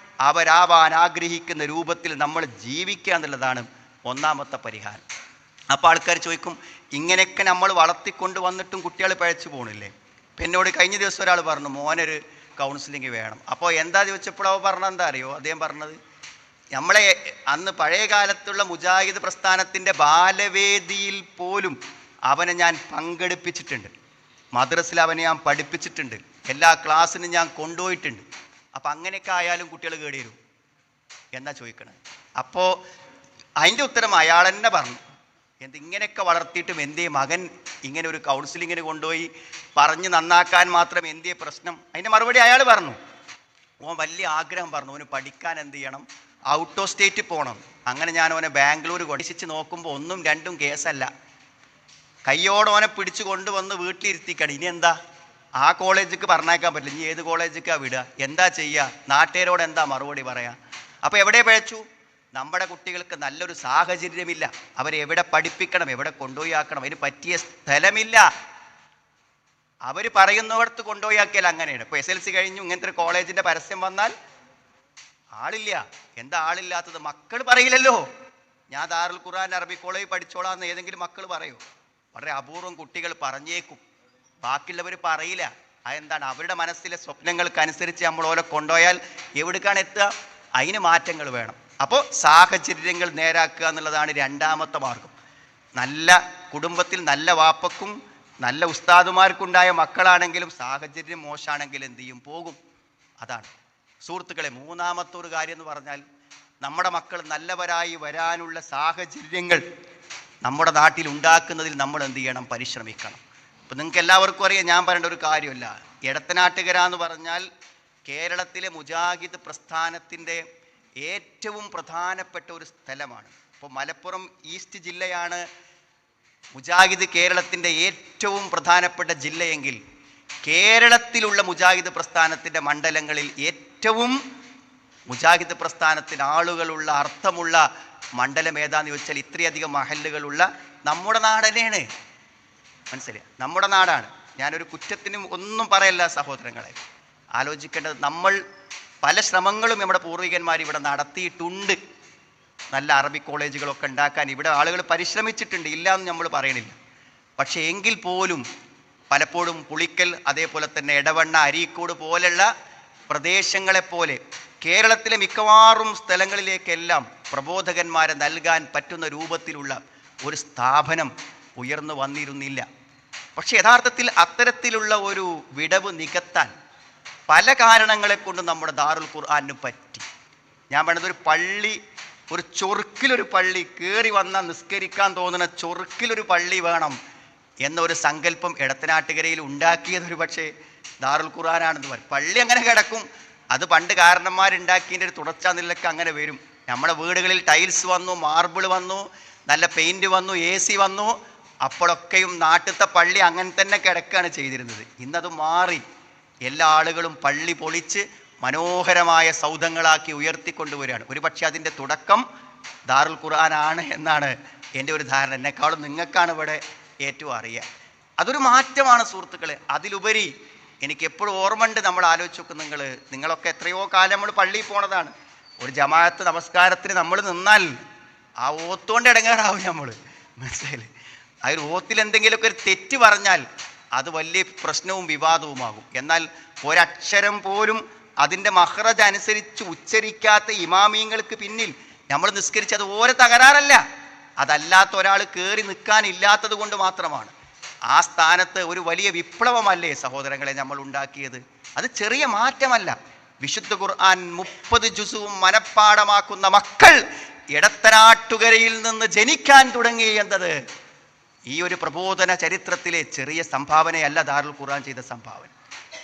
അവരാവാൻ ആഗ്രഹിക്കുന്ന രൂപത്തിൽ നമ്മൾ ജീവിക്കുക എന്നുള്ളതാണ് ഒന്നാമത്തെ പരിഹാരം. അപ്പോൾ ആൾക്കാർ ചോദിക്കും, ഇങ്ങനെയൊക്കെ നമ്മൾ വളർത്തിക്കൊണ്ട് വന്നിട്ടും കുട്ടികൾ പഴച്ചു പോകണില്ലേ? ഇപ്പം എന്നോട് കഴിഞ്ഞ ദിവസം ഒരാൾ പറഞ്ഞു, മോനൊരു കൗൺസിലിംഗ് വേണം. അപ്പോൾ എന്താ ചോദിച്ചപ്പോഴോ പറഞ്ഞത് എന്താ അറിയോ? അദ്ദേഹം പറഞ്ഞത്, നമ്മളെ അന്ന് പഴയ കാലത്തുള്ള മുജാഹിദ് പ്രസ്ഥാനത്തിൻ്റെ ബാലവേദിയിൽ പോലും അവനെ ഞാൻ പങ്കെടുപ്പിച്ചിട്ടുണ്ട്, മദ്രസിൽ അവനെ ഞാൻ പഠിപ്പിച്ചിട്ടുണ്ട്, എല്ലാ ക്ലാസ്സിനും ഞാൻ കൊണ്ടുപോയിട്ടുണ്ട്. അപ്പം അങ്ങനെയൊക്കെ ആയാലും കുട്ടികൾ കേടി വരും എന്നാ ചോദിക്കണത്. അപ്പോൾ അതിൻ്റെ ഉത്തരം അയാൾ തന്നെ പറഞ്ഞു. ഇങ്ങനെയൊക്കെ വളർത്തിയിട്ടും എന്തേ മകൻ ഇങ്ങനെ ഒരു കൗൺസിലിങ്ങിന് കൊണ്ടുപോയി പറഞ്ഞ് നന്നാക്കാൻ മാത്രം എന്തേ പ്രശ്നം? അതിൻ്റെ മറുപടി അയാൾ പറഞ്ഞു, ഓൻ വലിയ ആഗ്രഹം പറഞ്ഞു, ഓന് പഠിക്കാൻ എന്ത് ചെയ്യണം, ഔട്ട് ഓഫ് സ്റ്റേറ്റ് പോകണം. അങ്ങനെ ഞാൻ ഓനെ ബാംഗ്ലൂർ കൊണ്ടിച്ച് നോക്കുമ്പോൾ 1ഉം 2ഉം കേസല്ല. കയ്യോടെ ഓനെ പിടിച്ചു കൊണ്ടുവന്ന് വീട്ടിലിരുത്തിക്കണം. ഇനി എന്താ, ആ കോളേജിക്ക് പറഞ്ഞേക്കാൻ പറ്റില്ല, ഇനി ഏത് കോളേജിക്കാണ് വിടുക? എന്താ ചെയ്യുക? നാട്ടുകാരോട് എന്താ മറുപടി പറയാ? അപ്പോൾ എവിടെ പിഴച്ചു? നമ്മുടെ കുട്ടികൾക്ക് നല്ലൊരു സാഹചര്യമില്ല. അവരെവിടെ പഠിപ്പിക്കണം, എവിടെ കൊണ്ടുപോയി ആക്കണം, അതിന് പറ്റിയ സ്ഥലമില്ല. അവർ പറയുന്നിടത്ത് കൊണ്ടുപോയി ആക്കിയാൽ അങ്ങനെയാണ്. ഇപ്പോൾ SLC കഴിഞ്ഞു ഇങ്ങനത്തെ ഒരു കോളേജിൻ്റെ പരസ്യം വന്നാൽ ആളില്ല. എന്താ ആളില്ലാത്തത്? മക്കൾ പറയില്ലല്ലോ. ഞാൻ ദാറുൽ ഖുർആൻ അറബി കോളേജ് പഠിച്ചോളാന്ന് ഏതെങ്കിലും മക്കൾ പറയോ? വളരെ അപൂർവം കുട്ടികൾ പറഞ്ഞേക്കും, ബാക്കിയുള്ളവർ പറയില്ല. അതെന്താണ്? അവരുടെ മനസ്സിലെ സ്വപ്നങ്ങൾക്കനുസരിച്ച് നമ്മൾ ഓരോ കൊണ്ടുപോയാൽ എവിടേക്കാണ് എത്തുക? അതിന് മാറ്റങ്ങൾ വേണം. അപ്പോൾ സാഹചര്യങ്ങൾ നേരാക്കുക എന്നുള്ളതാണ് രണ്ടാമത്തെ മാർഗം. നല്ല കുടുംബത്തിൽ നല്ല വാപ്പക്കും നല്ല ഉസ്താദുമാർക്കുണ്ടായ മക്കളാണെങ്കിലും സാഹചര്യം മോശമാണെങ്കിൽ എന്ത് ചെയ്യും? പോകും. അതാണ് സുഹൃത്തുക്കളെ. മൂന്നാമത്തെ ഒരു കാര്യം എന്ന് പറഞ്ഞാൽ നമ്മുടെ മക്കൾ നല്ലവരായി വരാനുള്ള സാഹചര്യങ്ങൾ നമ്മുടെ നാട്ടിൽ ഉണ്ടാക്കുന്നതിൽ നമ്മൾ എന്ത് ചെയ്യണം? പരിശ്രമിക്കണം. ഇപ്പം നിങ്ങൾക്ക് എല്ലാവർക്കും അറിയാം, ഞാൻ പറയേണ്ട ഒരു കാര്യമല്ല. എടത്തനാട്ടുകര എന്ന് പറഞ്ഞാൽ കേരളത്തിലെ മുജാഹിദ് പ്രസ്ഥാനത്തിൻ്റെ ഏറ്റവും പ്രധാനപ്പെട്ട ഒരു സ്ഥലമാണ്. ഇപ്പോൾ മലപ്പുറം ഈസ്റ്റ് ജില്ലയാണ് മുജാഹിദ് കേരളത്തിൻ്റെ ഏറ്റവും പ്രധാനപ്പെട്ട ജില്ലയെങ്കിൽ കേരളത്തിലുള്ള മുജാഹിദ് പ്രസ്ഥാനത്തിൻ്റെ മണ്ഡലങ്ങളിൽ ഏറ്റവും മുജാഹിദ് പ്രസ്ഥാനത്തിന് ആളുകളുള്ള അർത്ഥമുള്ള മണ്ഡലം ഏതാന്ന് ചോദിച്ചാൽ ഇത്രയധികം മഹല്ലുകളുള്ള നമ്മുടെ നാട് തന്നെയാണ്. മനസ്സിലായി? നമ്മുടെ നാടാണ്. ഞാനൊരു കുറ്റത്തിനും ഒന്നും പറയല്ല സഹോദരങ്ങളെ. ആലോചിക്കേണ്ടത്, നമ്മൾ പല ശ്രമങ്ങളും നമ്മുടെ പൂർവികന്മാർ ഇവിടെ നടത്തിയിട്ടുണ്ട്. നല്ല അറബി കോളേജുകളൊക്കെ ഉണ്ടാക്കാൻ ഇവിടെ ആളുകൾ പരിശ്രമിച്ചിട്ടുണ്ട്, ഇല്ല എന്ന് നമ്മൾ പറയണില്ല. പക്ഷേ എങ്കിൽ പോലും പലപ്പോഴും പുളിക്കൽ, അതേപോലെ തന്നെ എടവണ്ണ, അരീക്കോട് പോലുള്ള പ്രദേശങ്ങളെപ്പോലെ കേരളത്തിലെ മിക്കവാറും സ്ഥലങ്ങളിലേക്കെല്ലാം പ്രബോധകന്മാരെ നൽകാൻ പറ്റുന്ന രൂപത്തിലുള്ള ഒരു സ്ഥാപനം ഉയർന്നു വന്നിരുന്നില്ല. പക്ഷെ യഥാർത്ഥത്തിൽ അത്തരത്തിലുള്ള ഒരു വിടവ് നികത്താൻ പല കാരണങ്ങളെ കൊണ്ടും നമ്മുടെ ദാറുൽ ഖുർആന് പറ്റി. ഞാൻ പറഞ്ഞത്, ഒരു പള്ളി, ഒരു ചൊറുക്കിലൊരു പള്ളി, കയറി വന്നാൽ നിസ്കരിക്കാൻ തോന്നുന്ന ചൊറുക്കിലൊരു പള്ളി വേണം എന്നൊരു സങ്കല്പം എടത്തനാട്ടുകരയിൽ ഉണ്ടാക്കിയത് ഒരു പക്ഷേ ദാറുൽ ഖുർആനാണെന്ന് പറയും. പള്ളി അങ്ങനെ കിടക്കും, അത് പണ്ട് കാരണന്മാരുണ്ടാക്കിയതിൻ്റെ ഒരു തുടർച്ചാ നിലക്ക് അങ്ങനെ വരും. നമ്മുടെ വീടുകളിൽ ടൈൽസ് വന്നു, മാർബിൾ വന്നു, നല്ല പെയിൻറ് വന്നു, AC വന്നു. അപ്പോഴൊക്കെയും നാട്ടിലത്തെ പള്ളി അങ്ങനെ തന്നെ കിടക്കുകയാണ് ചെയ്തിരുന്നത്. ഇന്നത് മാറി. എല്ലാ ആളുകളും പള്ളി പൊളിച്ച് മനോഹരമായ സൗധങ്ങളാക്കി ഉയർത്തിക്കൊണ്ടുവരികയാണ്. ഒരുപക്ഷെ അതിൻ്റെ തുടക്കം ദാറുൽ ഖുർആനാണ് എന്നാണ് എൻ്റെ ഒരു ധാരണ. എന്നെക്കാളും നിങ്ങൾക്കാണ് ഇവിടെ ഏറ്റവും അറിയുക. അതൊരു മാറ്റമാണ് സുഹൃത്തുക്കളെ. അതിലുപരി എനിക്കെപ്പോഴും ഓർമ്മയുണ്ട്, നമ്മൾ ആലോചിച്ച് നോക്കും, നിങ്ങളൊക്കെ എത്രയോ കാലം നമ്മൾ പള്ളിയിൽ പോണതാണ്. ഒരു ജമാഅത്ത് നമസ്കാരത്തിന് നമ്മൾ നിന്നാൽ ആ ഓത്തുകൊണ്ട് ഇടങ്ങാറാവും നമ്മൾ. മനസ്സിലായില്ലേ? ആ ഒരു ഓത്തിൽ എന്തെങ്കിലുമൊക്കെ ഒരു തെറ്റ് പറഞ്ഞാൽ അത് വലിയ പ്രശ്നവും വിവാദവുമാകും. എന്നാൽ ഒരക്ഷരം പോലും അതിൻ്റെ മഹ്റജ് അനുസരിച്ച് ഉച്ചരിക്കാത്ത ഇമാമീങ്ങൾക്ക് പിന്നിൽ നമ്മൾ നിസ്കരിച്ചത് ഓരോ തകരാറല്ല, അതല്ലാത്ത ഒരാൾ കയറി നിൽക്കാനില്ലാത്തത് കൊണ്ട് മാത്രമാണ്. ആ സ്ഥാനത്ത് ഒരു വലിയ വിപ്ലവമല്ലേ സഹോദരങ്ങളെ നമ്മൾ ഉണ്ടാക്കിയത്? അത് ചെറിയ മാറ്റമല്ല. വിശുദ്ധ ഖുർആൻ 30 ജുസുവും മനഃപ്പാടമാക്കുന്ന മക്കൾ എടത്തനാട്ടുകരയിൽ നിന്ന് ജനിക്കാൻ തുടങ്ങി എന്നത് ഈ ഒരു പ്രബോധന ചരിത്രത്തിലെ ചെറിയ സംഭാവനയല്ല ദാറുൽ ഖുർആൻ ചെയ്ത സംഭാവന.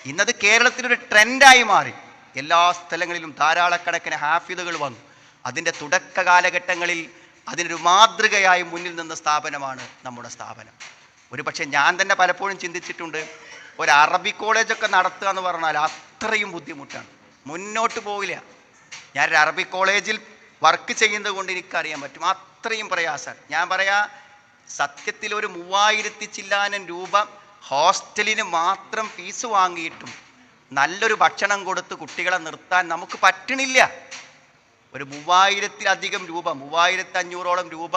ഇന്നത് കേരളത്തിലൊരു ട്രെൻഡായി മാറി. എല്ലാ സ്ഥലങ്ങളിലും ധാരാളക്കണക്കിന് ഹാഫിദുകൾ വന്നു. അതിൻ്റെ തുടക്ക കാലഘട്ടങ്ങളിൽ അതിനൊരു മാതൃകയായി മുന്നിൽ നിന്ന സ്ഥാപനമാണ് നമ്മുടെ സ്ഥാപനം. ഒരു പക്ഷേ ഞാൻ തന്നെ പലപ്പോഴും ചിന്തിച്ചിട്ടുണ്ട്, ഒരു അറബി കോളേജൊക്കെ നടത്തുക എന്ന് പറഞ്ഞാൽ അത്രയും ബുദ്ധിമുട്ടാണ്, മുന്നോട്ട് പോവില്ല. ഞാനൊരു അറബി കോളേജിൽ വർക്ക് ചെയ്യുന്നത് കൊണ്ട് എനിക്കറിയാൻ പറ്റും, അത്രയും പ്രയാസമാണ്. ഞാൻ പറയാ, സത്യത്തിൽ ഒരു 3000 ചില്ലാനം രൂപ ഹോസ്റ്റലിന് മാത്രം ഫീസ് വാങ്ങിയിട്ടും നല്ലൊരു ഭക്ഷണം കൊടുത്ത് കുട്ടികളെ നിർത്താൻ നമുക്ക് പറ്റണില്ല. ഒരു 3000-ലധികം രൂപ, 3500ഓളം രൂപ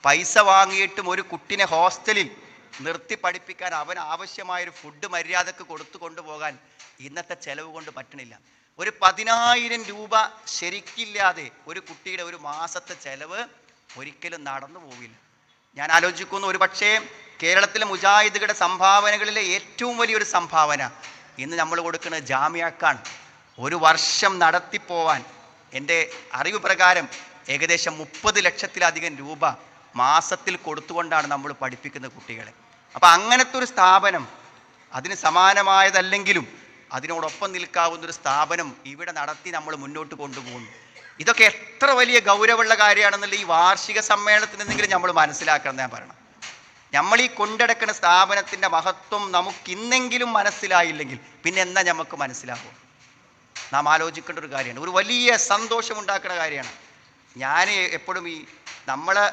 പൈസ വാങ്ങിയിട്ടും ഒരു കുട്ടിനെ ഹോസ്റ്റലിൽ നിർത്തി പഠിപ്പിക്കാൻ, അവന് ആവശ്യമായൊരു ഫുഡ് മര്യാദക്ക് കൊടുത്തു കൊണ്ടുപോകാൻ ഇന്നത്തെ ചെലവ് കൊണ്ട് പറ്റണില്ല. ഒരു 10,000 രൂപ ശരിക്കില്ലാതെ ഒരു കുട്ടിയുടെ ഒരു മാസത്തെ ചെലവ് ഒരിക്കലും നടന്നു പോവില്ല. ഞാൻ ആലോചിക്കുന്നു, ഒരു പക്ഷേ കേരളത്തിലെ മുജാഹിദുകളുടെ സംഭാവനകളിലെ ഏറ്റവും വലിയൊരു സംഭാവന ഇന്ന് നമ്മൾ കൊടുക്കുന്നത് ജാമിയക്കാണ്. ഒരു വർഷം നടത്തിപ്പോവാൻ എൻ്റെ അറിവ് പ്രകാരം ഏകദേശം 30 ലക്ഷത്തിലധികം രൂപ മാസത്തിൽ കൊടുത്തുകൊണ്ടാണ് നമ്മൾ പഠിപ്പിക്കുന്ന കുട്ടികളെ. അപ്പം അങ്ങനത്തെ ഒരു സ്ഥാപനം, അതിന് സമാനമായതല്ലെങ്കിലും അതിനോടൊപ്പം നിൽക്കാവുന്നൊരു സ്ഥാപനം ഇവിടെ നടത്തി നമ്മൾ മുന്നോട്ട് കൊണ്ടുപോകുന്നു. ഇതൊക്കെ എത്ര വലിയ ഗൗരവമുള്ള കാര്യമാണെന്നുള്ള ഈ വാർഷിക സമ്മേളനത്തിൽ നിന്നെങ്കിലും നമ്മൾ മനസ്സിലാക്കണം. ഞാൻ പറയണം, നമ്മൾ ഈ കൊണ്ടെടുക്കുന്ന സ്ഥാപനത്തിൻ്റെ മഹത്വം നമുക്ക് ഇന്നെങ്കിലും മനസ്സിലായില്ലെങ്കിൽ പിന്നെ എന്നാ നമുക്ക് മനസ്സിലാകും? നാം ആലോചിക്കേണ്ട ഒരു കാര്യമാണ്. ഒരു വലിയ സന്തോഷമുണ്ടാക്കുന്ന കാര്യമാണ്. ഞാൻ എപ്പോഴും ഈ നമ്മളെ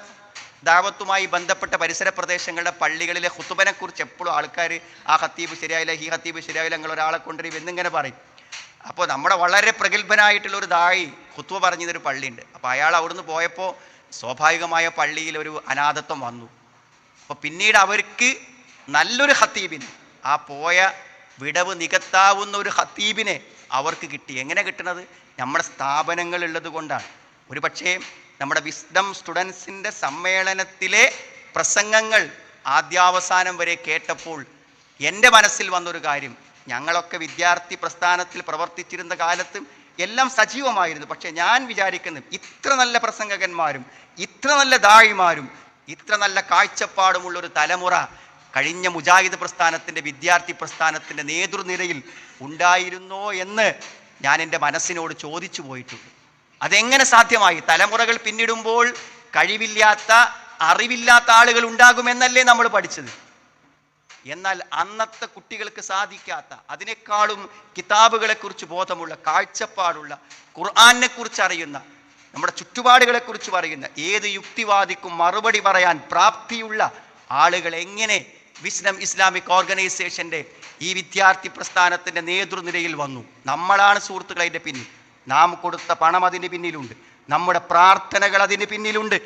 ദാവത്തുമായി ബന്ധപ്പെട്ട പരിസര പ്രദേശങ്ങളുടെ പള്ളികളിലെ ഖുതുബനെ കുറിച്ച് എപ്പോഴും ആൾക്കാർ ആ ഖത്തീബ് ശരിയായില്ല, ഈ ഖത്തീബ് ശരിയായില്ല, നിങ്ങൾ ഒരാളെ കൊണ്ടുവരും എന്നിങ്ങനെ പറയും. അപ്പോൾ നമ്മുടെ വളരെ പ്രഗത്ഭനായിട്ടുള്ള ഒരു ദായി ഖുത്ബ പറഞ്ഞതൊരു പള്ളിയുണ്ട്. അപ്പോൾ അയാൾ അവിടുന്ന് പോയപ്പോൾ സ്വാഭാവികമായ പള്ളിയിൽ ഒരു അനാഥത്വം വന്നു. അപ്പോൾ പിന്നീട് അവർക്ക് നല്ലൊരു ഖത്തീബിനെ, ആ പോയ വിടവ് നികത്താവുന്ന ഒരു ഖത്തീബിനെ അവർക്ക് കിട്ടി. എങ്ങനെ കിട്ടുന്നത്? നമ്മുടെ സ്ഥാപനങ്ങൾ ഉള്ളത് കൊണ്ടാണ്. ഒരു പക്ഷേ നമ്മുടെ വിസ്ഡം സ്റ്റുഡൻസിൻ്റെ സമ്മേളനത്തിലെ പ്രസംഗങ്ങൾ ആദ്യാവസാനം വരെ കേട്ടപ്പോൾ എൻ്റെ മനസ്സിൽ വന്നൊരു കാര്യം, ഞങ്ങളൊക്കെ വിദ്യാർത്ഥി പ്രസ്ഥാനത്തിൽ പ്രവർത്തിച്ചിരുന്ന കാലത്തും എല്ലാം സജീവമായിരുന്നു. പക്ഷെ ഞാൻ വിചാരിക്കുന്നത് ഇത്ര നല്ല പ്രസംഗകന്മാരും ഇത്ര നല്ല ദായിമാരും ഇത്ര നല്ല കാഴ്ചപ്പാടുമുള്ളൊരു തലമുറ കഴിഞ്ഞ മുജാഹിദ് പ്രസ്ഥാനത്തിൻ്റെ വിദ്യാർത്ഥി പ്രസ്ഥാനത്തിൻ്റെ നേതൃനിരയിൽ ഉണ്ടായിരുന്നോ എന്ന് ഞാൻ എൻ്റെ മനസ്സിനോട് ചോദിച്ചു പോയിട്ടുണ്ട്. അതെങ്ങനെ സാധ്യമായി? തലമുറകൾ പിന്നിടുമ്പോൾ കഴിവില്ലാത്ത അറിവില്ലാത്ത ആളുകൾ ഉണ്ടാകുമെന്നല്ലേ നമ്മൾ പഠിച്ചത്. എന്നാൽ അന്നത്തെ കുട്ടികൾക്ക് സാധിക്കാത്ത, അതിനേക്കാളും കിതാബുകളെക്കുറിച്ച് ബോധമുള്ള, കാഴ്ചപ്പാടുള്ള, ഖുർആനെ കുറിച്ച് അറിയുന്ന, നമ്മുടെ ചുറ്റുപാടുകളെക്കുറിച്ച് പറയുന്ന ഏത് യുക്തിവാദിക്കും മറുപടി പറയാൻ പ്രാപ്തിയുള്ള ആളുകൾ എങ്ങനെ വിസ്ഡം ഇസ്ലാമിക് ഓർഗനൈസേഷൻ്റെ ഈ വിദ്യാർത്ഥി പ്രസ്ഥാനത്തിൻ്റെ നേതൃനിരയിൽ വന്നു? നമ്മളാണ് സുഹൃത്തുക്കൾ അതിൻ്റെ പിന്നിൽ. നാം കൊടുത്ത പണം അതിന് പിന്നിലുണ്ട്, നമ്മുടെ പ്രാർത്ഥനകൾ അതിന് പിന്നിലുണ്ട്,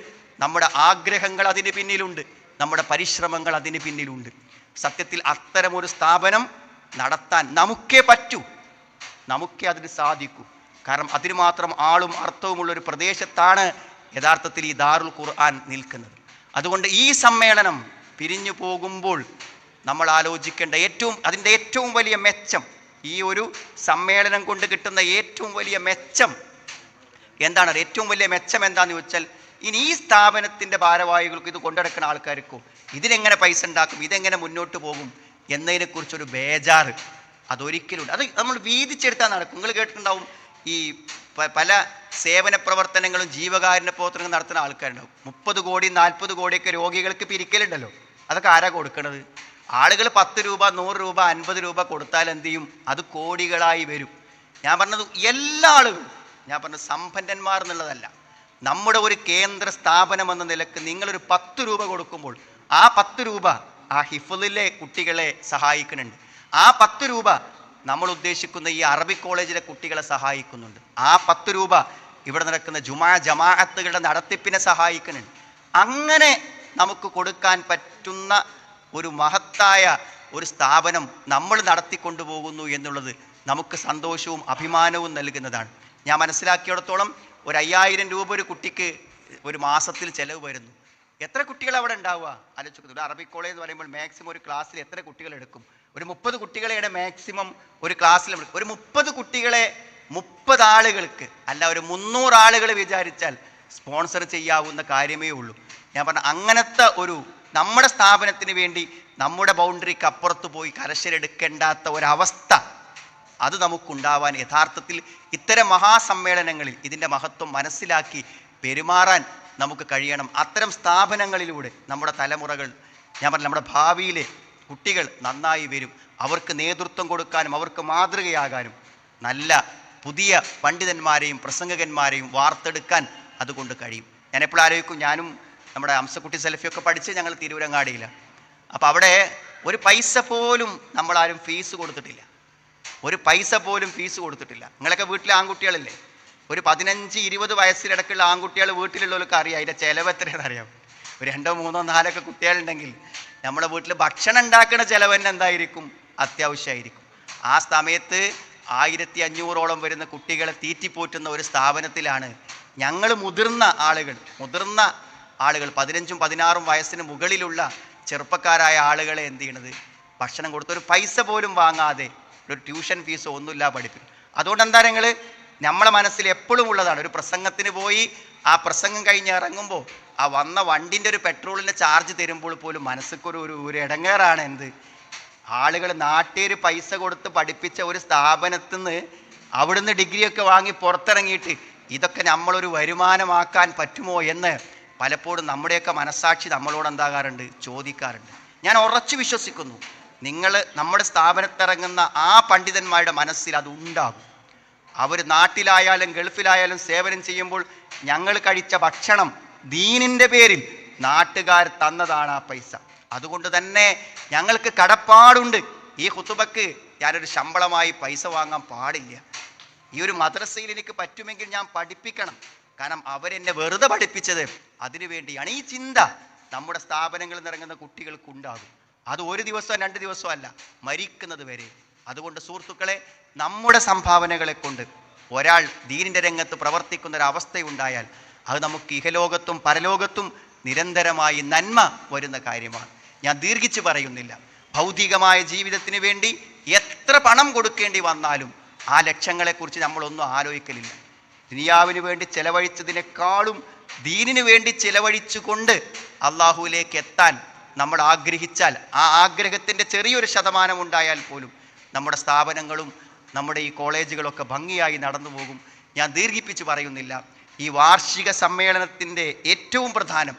നമ്മുടെ ആഗ്രഹങ്ങൾ അതിന് പിന്നിലുണ്ട്, നമ്മുടെ പരിശ്രമങ്ങൾ അതിന് പിന്നിലുണ്ട്. സത്യത്തിൽ അത്തരമൊരു സ്ഥാപനം നടത്താൻ നമുക്കേ പറ്റൂ, നമുക്കേ അതിന് സാധിക്കൂ. കാരണം അതിന് മാത്രം ആളും അർത്ഥവുമുള്ളൊരു പ്രദേശത്താണ് യഥാർത്ഥത്തിൽ ഈ ദാറുൽ ഖുർആൻ നിൽക്കുന്നത്. അതുകൊണ്ട് ഈ സമ്മേളനം പിരിഞ്ഞു പോകുമ്പോൾ നമ്മൾ ആലോചിക്കേണ്ട അതിൻ്റെ ഏറ്റവും വലിയ മെച്ചം, ഈ ഒരു സമ്മേളനം കൊണ്ട് കിട്ടുന്ന ഏറ്റവും വലിയ മെച്ചം എന്താണ്? ഏറ്റവും വലിയ മെച്ചം എന്താണെന്ന് ചോദിച്ചാൽ, ഇനി ഈ സ്ഥാപനത്തിൻ്റെ ഭാരവാഹികൾക്ക്, ഇത് കൊണ്ടുനടക്കുന്ന ആൾക്കാർക്കോ ഇതിനെങ്ങനെ പൈസ ഉണ്ടാക്കും, ഇതെങ്ങനെ മുന്നോട്ട് പോകും എന്നതിനെക്കുറിച്ചൊരു ബേജാറ് അതൊരിക്കലും അത് നമ്മൾ വീതിച്ചെടുത്താൽ നടക്കും. നിങ്ങൾ കേട്ടിട്ടുണ്ടാവും, ഈ പല സേവന പ്രവർത്തനങ്ങളും ജീവകാരുണ്യ പ്രവർത്തനങ്ങളും നടത്തുന്ന ആൾക്കാരുണ്ടാവും. 30 കോടി 40 കോടിയൊക്കെ രോഗികൾക്ക് പിരിക്കലുണ്ടല്ലോ. അതൊക്കെ ആരാ കൊടുക്കണത്? ആളുകൾ 10 രൂപ 100 രൂപ 50 രൂപ കൊടുത്താൽ എന്ത് ചെയ്യും? അത് കോടികളായി വരും. ഞാൻ പറഞ്ഞത് എല്ലാ ആളുകളും, ഞാൻ പറഞ്ഞത് സമ്പന്നന്മാർ എന്നുള്ളതല്ല. നമ്മുടെ ഒരു കേന്ദ്ര സ്ഥാപനം എന്ന നിലക്ക് നിങ്ങളൊരു 10 രൂപ കൊടുക്കുമ്പോൾ ആ 10 രൂപ ആ ഹിഫ്ളിലെ കുട്ടികളെ സഹായിക്കുന്നുണ്ട്. ആ 10 രൂപ നമ്മൾ ഉദ്ദേശിക്കുന്ന ഈ അറബി കോളേജിലെ കുട്ടികളെ സഹായിക്കുന്നുണ്ട്. ആ 10 രൂപ ഇവിടെ നടക്കുന്ന ജമാഅത്തുകളുടെ നടത്തിപ്പിനെ സഹായിക്കുന്നുണ്ട്. അങ്ങനെ നമുക്ക് കൊടുക്കാൻ പറ്റുന്ന ഒരു മഹത്തായ ഒരു സ്ഥാപനം നമ്മൾ നടത്തിക്കൊണ്ടുപോകുന്നു എന്നുള്ളത് നമുക്ക് സന്തോഷവും അഭിമാനവും നൽകുന്നതാണ്. ഞാൻ മനസ്സിലാക്കിയിടത്തോളം ഒരു 5000 രൂപ ഒരു കുട്ടിക്ക് ഒരു മാസത്തിൽ ചിലവ് വരുന്നു. എത്ര കുട്ടികൾ അവിടെ ഉണ്ടാവുക ആലോചിക്കുന്നത്? ഒരു അറബിക് കോളേജ് എന്ന് പറയുമ്പോൾ മാക്സിമം ഒരു ക്ലാസ്സിൽ എത്ര കുട്ടികൾ എടുക്കും? ഒരു 30 കുട്ടികളെയാണ് മാക്സിമം ഒരു ക്ലാസ്സിൽ. ഒരു 30 കുട്ടികളെ 30 ആളുകൾക്ക് അല്ല, ഒരു 300 ആളുകൾ വിചാരിച്ചാൽ സ്പോൺസർ ചെയ്യാവുന്ന കാര്യമേ ഉള്ളൂ. ഞാൻ പറഞ്ഞ അങ്ങനത്തെ ഒരു നമ്മുടെ സ്ഥാപനത്തിന് വേണ്ടി നമ്മുടെ ബൗണ്ടറിക്ക് അപ്പുറത്ത് പോയി കരശലെടുക്കേണ്ടാത്ത ഒരവസ്ഥ അത് നമുക്കുണ്ടാവാൻ യഥാർത്ഥത്തിൽ ഇത്തരം മഹാസമ്മേളനങ്ങളിൽ ഇതിൻ്റെ മഹത്വം മനസ്സിലാക്കി പെരുമാറാൻ നമുക്ക് കഴിയണം. അത്തരം സ്ഥാപനങ്ങളിലൂടെ നമ്മുടെ തലമുറകൾ, ഞാൻ പറഞ്ഞ നമ്മുടെ ഭാവിയിലെ കുട്ടികൾ നന്നായി വരും. അവർക്ക് നേതൃത്വം കൊടുക്കാനും അവർക്ക് മാതൃകയാകാനും നല്ല പുതിയ പണ്ഡിതന്മാരെയും പ്രസംഗകന്മാരെയും വാർത്തെടുക്കാൻ അതുകൊണ്ട് കഴിയും. ഞാൻ എപ്പോഴും ആലോചിക്കും, ഞാനും നമ്മുടെ അംസക്കുട്ടി സെൽഫിയൊക്കെ പഠിച്ച് ഞങ്ങൾ തിരൂരങ്ങാടിയിലാണ്. അപ്പോൾ അവിടെ ഒരു പൈസ പോലും നമ്മളാരും ഫീസ് കൊടുത്തിട്ടില്ല. ഒരു പൈസ പോലും ഫീസ് കൊടുത്തിട്ടില്ല. നിങ്ങളൊക്കെ വീട്ടിലെ ആൺകുട്ടികളല്ലേ? ഒരു 15-20 വയസ്സിലിടക്കുള്ള ആൺകുട്ടികൾ വീട്ടിലുള്ളവർക്ക് അറിയാം അതിൻ്റെ ചിലവ് എത്രയാണെന്ന് അറിയാം. ഒരു 2, 3, 4 കുട്ടികളുണ്ടെങ്കിൽ നമ്മുടെ വീട്ടിൽ ഭക്ഷണം ഉണ്ടാക്കുന്ന ചിലവ് തന്നെ എന്തായിരിക്കും? അത്യാവശ്യമായിരിക്കും. ആ സമയത്ത് 1500ഓളം വരുന്ന കുട്ടികളെ തീറ്റിപ്പോറ്റുന്ന ഒരു സ്ഥാപനത്തിലാണ് ഞങ്ങൾ മുതിർന്ന ആളുകൾ 15, 16 വയസ്സിന് മുകളിലുള്ള ചെറുപ്പക്കാരായ ആളുകളെ എന്ത് ചെയ്യണത്? ഭക്ഷണം കൊടുത്ത് ഒരു പൈസ പോലും വാങ്ങാതെ, ഒരു ട്യൂഷൻ ഫീസോ ഒന്നുമില്ല പഠിപ്പിക്കും. അതുകൊണ്ട് എന്താ നിങ്ങൾ നമ്മളെ മനസ്സിൽ എപ്പോഴും ഉള്ളതാണ്, ഒരു പ്രസംഗത്തിന് പോയി ആ പ്രസംഗം കഴിഞ്ഞ് ഇറങ്ങുമ്പോൾ ആ വന്ന വണ്ടിൻ്റെ ഒരു പെട്രോളിൻ്റെ ചാർജ് തരുമ്പോൾ പോലും മനസ്സിക്കൊരു ഒരു ഇടങ്ങേറാണ്. എന്ത് ആളുകൾ നാട്ടുകാർ പൈസ കൊടുത്ത് പഠിപ്പിച്ച ഒരു സ്ഥാപനത്തിൽ നിന്ന് അവിടുന്ന് ഡിഗ്രിയൊക്കെ വാങ്ങി പുറത്തിറങ്ങിയിട്ട് ഇതൊക്കെ നമ്മളൊരു വരുമാനമാക്കാൻ പറ്റുമോ എന്ന് പലപ്പോഴും നമ്മുടെയൊക്കെ മനസ്സാക്ഷി നമ്മളോട് എന്താകാറുണ്ട്, ചോദിക്കാറുണ്ട്. ഞാൻ ഉറച്ചു വിശ്വസിക്കുന്നു, നിങ്ങൾ നമ്മുടെ സ്ഥാപനത്തിറങ്ങുന്ന ആ പണ്ഡിതന്മാരുടെ മനസ്സിൽ അത് ഉണ്ടാകും. അവർ നാട്ടിലായാലും ഗൾഫിലായാലും സേവനം ചെയ്യുമ്പോൾ ഞങ്ങൾ കഴിച്ച ഭക്ഷണം ദീനിൻ്റെ പേരിൽ നാട്ടുകാർ തന്നതാണ് ആ പൈസ. അതുകൊണ്ട് തന്നെ ഞങ്ങൾക്ക് കടപ്പാടുണ്ട്. ഈ ഖുതുബക്ക് ഞാനൊരു ശമ്പളമായി പൈസ വാങ്ങാൻ പാടില്ല. ഈ ഒരു മദ്രസയിൽ എനിക്ക് പറ്റുമെങ്കിൽ ഞാൻ പഠിപ്പിക്കണം. കാരണം അവരെന്നെ വെറുതെ പഠിപ്പിച്ചത് അതിനു വേണ്ടിയാണ്. ഈ ചിന്ത നമ്മുടെ സ്ഥാപനങ്ങളിൽ നിന്ന് ഇറങ്ങുന്ന കുട്ടികൾക്കുണ്ടാകും. അത് ഒരു ദിവസമോ 2 ദിവസമോ അല്ല, മരിക്കുന്നത് വരെ. അതുകൊണ്ട് സുഹൃത്തുക്കളെ, നമ്മുടെ സംഭാവനകളെ കൊണ്ട് ഒരാൾ ദീനിൻ്റെ രംഗത്ത് പ്രവർത്തിക്കുന്നൊരവസ്ഥയുണ്ടായാൽ അത് നമുക്ക് ഇഹലോകത്തും പരലോകത്തും നിരന്തരമായി നന്മ വരുന്ന കാര്യമാണ്. ഞാൻ ദീർഘിച്ച് പറയുന്നില്ല. ഭൗതികമായ ജീവിതത്തിന് വേണ്ടി എത്ര പണം കൊടുക്കേണ്ടി വന്നാലും ആ ലക്ഷ്യങ്ങളെക്കുറിച്ച് നമ്മളൊന്നും ആലോചിക്കലില്ല. ദുനിയാവിന് വേണ്ടി ചെലവഴിച്ചതിനേക്കാളും ദീനിന് വേണ്ടി ചെലവഴിച്ചുകൊണ്ട് അള്ളാഹുവിലേക്ക് എത്താൻ നമ്മൾ ആഗ്രഹിച്ചാൽ, ആ ആഗ്രഹത്തിൻ്റെ ചെറിയൊരു ശതമാനം ഉണ്ടായാൽ പോലും നമ്മുടെ സ്ഥാപനങ്ങളും നമ്മുടെ ഈ കോളേജുകളൊക്കെ ഭംഗിയായി നടന്നു പോകും. ഞാൻ ദീർഘിപ്പിച്ച് പറയുന്നില്ല. ഈ വാർഷിക സമ്മേളനത്തിൻ്റെ ഏറ്റവും പ്രധാനം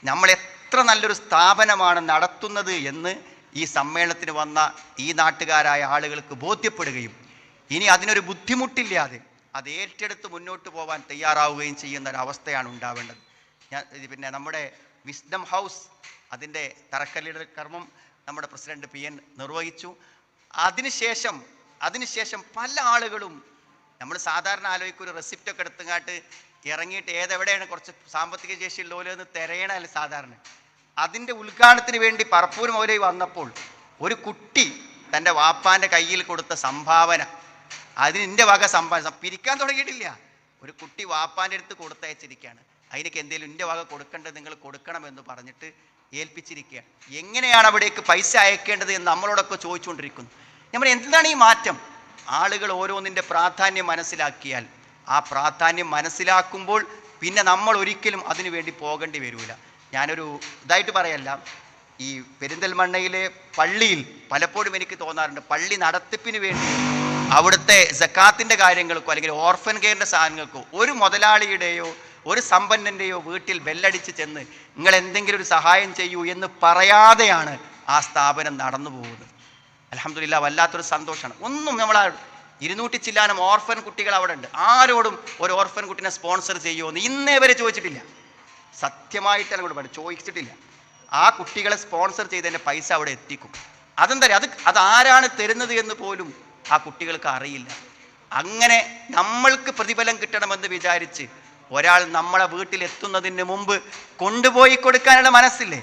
നമ്മൾ എത്ര നല്ലൊരു സ്ഥാപനമാണ് നടത്തുന്നത് എന്ന് ഈ സമ്മേളനത്തിന് വന്ന ഈ നാട്ടുകാരായ ആളുകൾക്ക് ബോധ്യപ്പെടുകയും ഇനി അതിനൊരു ബുദ്ധിമുട്ടില്ലാതെ അത് ഏറ്റെടുത്ത് മുന്നോട്ട് പോകാൻ തയ്യാറാവുകയും ചെയ്യുന്ന ഒരവസ്ഥയാണ് ഉണ്ടാവേണ്ടത്. പിന്നെ നമ്മുടെ വിസ്ഡം ഹൗസ് അതിൻ്റെ തറക്കല്ലിടൽ കർമ്മം നമ്മുടെ പ്രസിഡന്റ് PN നിർവഹിച്ചു. അതിനുശേഷം പല ആളുകളും, നമ്മൾ സാധാരണ ആലോചിക്കും ഒരു റെസിപ്റ്റൊക്കെ എടുത്തുങ്ങാട്ട് ഇറങ്ങിയിട്ട് ഏതെവിടെയാണ് കുറച്ച് സാമ്പത്തിക ശേഷിയുള്ളവരെന്ന് തിരയണമല്ല സാധാരണ. അതിൻ്റെ ഉദ്ഘാടനത്തിന് വേണ്ടി പറപ്പൂർ മൗലവി വന്നപ്പോൾ ഒരു കുട്ടി തൻ്റെ വാപ്പാൻ്റെ കയ്യിൽ കൊടുത്ത സംഭാവന, അതിന് എൻ്റെ വക സംഭാവന പിരിക്കാൻ തുടങ്ങിയിട്ടില്ല. ഒരു കുട്ടി വാപ്പാൻ്റെ അടുത്ത് കൊടുത്തയച്ചിരിക്കുകയാണ്. അതിനൊക്കെ എന്തെങ്കിലും എൻ്റെ വക കൊടുക്കേണ്ടത് നിങ്ങൾ കൊടുക്കണമെന്ന് പറഞ്ഞിട്ട് ഏൽപ്പിച്ചിരിക്കുകയാണ്. എങ്ങനെയാണ് അവിടേക്ക് പൈസ അയക്കേണ്ടത് എന്ന് നമ്മളോടൊക്കെ ചോദിച്ചുകൊണ്ടിരിക്കുന്നു. നമ്മൾ എന്താണ് ഈ മാറ്റം? ആളുകൾ ഓരോന്നിൻ്റെ പ്രാധാന്യം മനസ്സിലാക്കിയാൽ, ആ പ്രാധാന്യം മനസ്സിലാക്കുമ്പോൾ പിന്നെ നമ്മൾ ഒരിക്കലും അതിനു വേണ്ടി പോകേണ്ടി വരില്ല. ഞാനൊരു ഇതായിട്ട് പറയല്ല, ഈ പെരിന്തൽമണ്ണയിലെ പള്ളിയിൽ പലപ്പോഴും എനിക്ക് തോന്നാറുണ്ട്, പള്ളി നടത്തിപ്പിന് വേണ്ടി അവിടുത്തെ സക്കാത്തിൻ്റെ കാര്യങ്ങൾക്കോ അല്ലെങ്കിൽ ഓർഫൻ കെയറിൻ്റെ സാധനങ്ങൾക്കോ ഒരു മുതലാളിയുടെയോ ഒരു സമ്പന്നൻ്റെയോ വീട്ടിൽ ബെല്ലടിച്ച് ചെന്ന് നിങ്ങൾ എന്തെങ്കിലും ഒരു സഹായം ചെയ്യൂ എന്ന് പറയാതെയാണ് ആ സ്ഥാപനം നടന്നു പോകുന്നത്. അൽഹംദുലില്ലാ, വല്ലാത്തൊരു സന്തോഷമാണ്. ഒന്നും നമ്മൾ 200 ചില്ലാനം ഓർഫൻ കുട്ടികൾ അവിടെ ഉണ്ട്. ആരോടും ഒരു ഓർഫൻ കുട്ടിനെ സ്പോൺസർ ചെയ്യുമോ എന്ന് ഇന്നേ വരെ ചോദിച്ചിട്ടില്ല. സത്യമായിട്ടാണ് ഇവിടെ ചോദിച്ചിട്ടില്ല. ആ കുട്ടികളെ സ്പോൺസർ ചെയ്തതിൻ്റെ പൈസ അവിടെ എത്തിക്കും. അതെന്താ അത് ആരാണ് തരുന്നത് എന്ന് പോലും ആ കുട്ടികൾക്ക് അറിയില്ല. അങ്ങനെ നമ്മൾക്ക് പ്രതിഫലം കിട്ടണമെന്ന് വിചാരിച്ച് ഒരാൾ നമ്മളെ വീട്ടിലെത്തുന്നതിന് മുമ്പ് കൊണ്ടുപോയി കൊടുക്കാനുള്ള മനസ്സില്ലേ,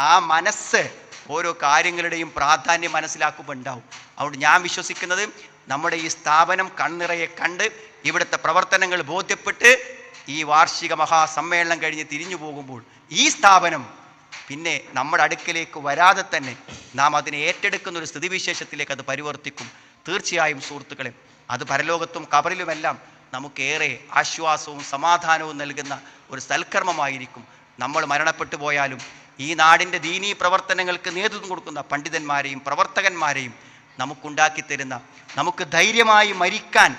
ആ മനസ്സ് ഓരോ കാര്യങ്ങളുടെയും പ്രാധാന്യം മനസ്സിലാക്കുമ്പോൾ ഉണ്ടാവും. അതുകൊണ്ട് ഞാൻ വിശ്വസിക്കുന്നത്, നമ്മുടെ ഈ സ്ഥാപനം കണ്ണിറയെ കണ്ട് ഇവിടുത്തെ പ്രവർത്തനങ്ങൾ ബോധ്യപ്പെട്ട് ഈ വാർഷിക മഹാസമ്മേളനം കഴിഞ്ഞ് തിരിഞ്ഞു പോകുമ്പോൾ ഈ സ്ഥാപനം പിന്നെ നമ്മുടെ അടുക്കലേക്ക് വരാതെ തന്നെ നാം അതിനെ ഏറ്റെടുക്കുന്ന ഒരു സ്ഥിതിവിശേഷത്തിലേക്ക് അത് പരിവർത്തിക്കും. തീർച്ചയായും സുഹൃത്തുക്കളെ, അത് പരലോകത്തും കബറിലുമെല്ലാം നമുക്കേറെ ആശ്വാസവും സമാധാനവും നൽകുന്ന ഒരു സൽക്കർമ്മമായിരിക്കും. നമ്മൾ മരണപ്പെട്ടു പോയാലും ഈ നാടിൻ്റെ ദീനീ പ്രവർത്തനങ്ങൾക്ക് നേതൃത്വം കൊടുക്കുന്ന പണ്ഡിതന്മാരെയും പ്രവർത്തകന്മാരെയും നമുക്കുണ്ടാക്കി തരുന്ന, നമുക്ക് ധൈര്യമായി മരിക്കാൻ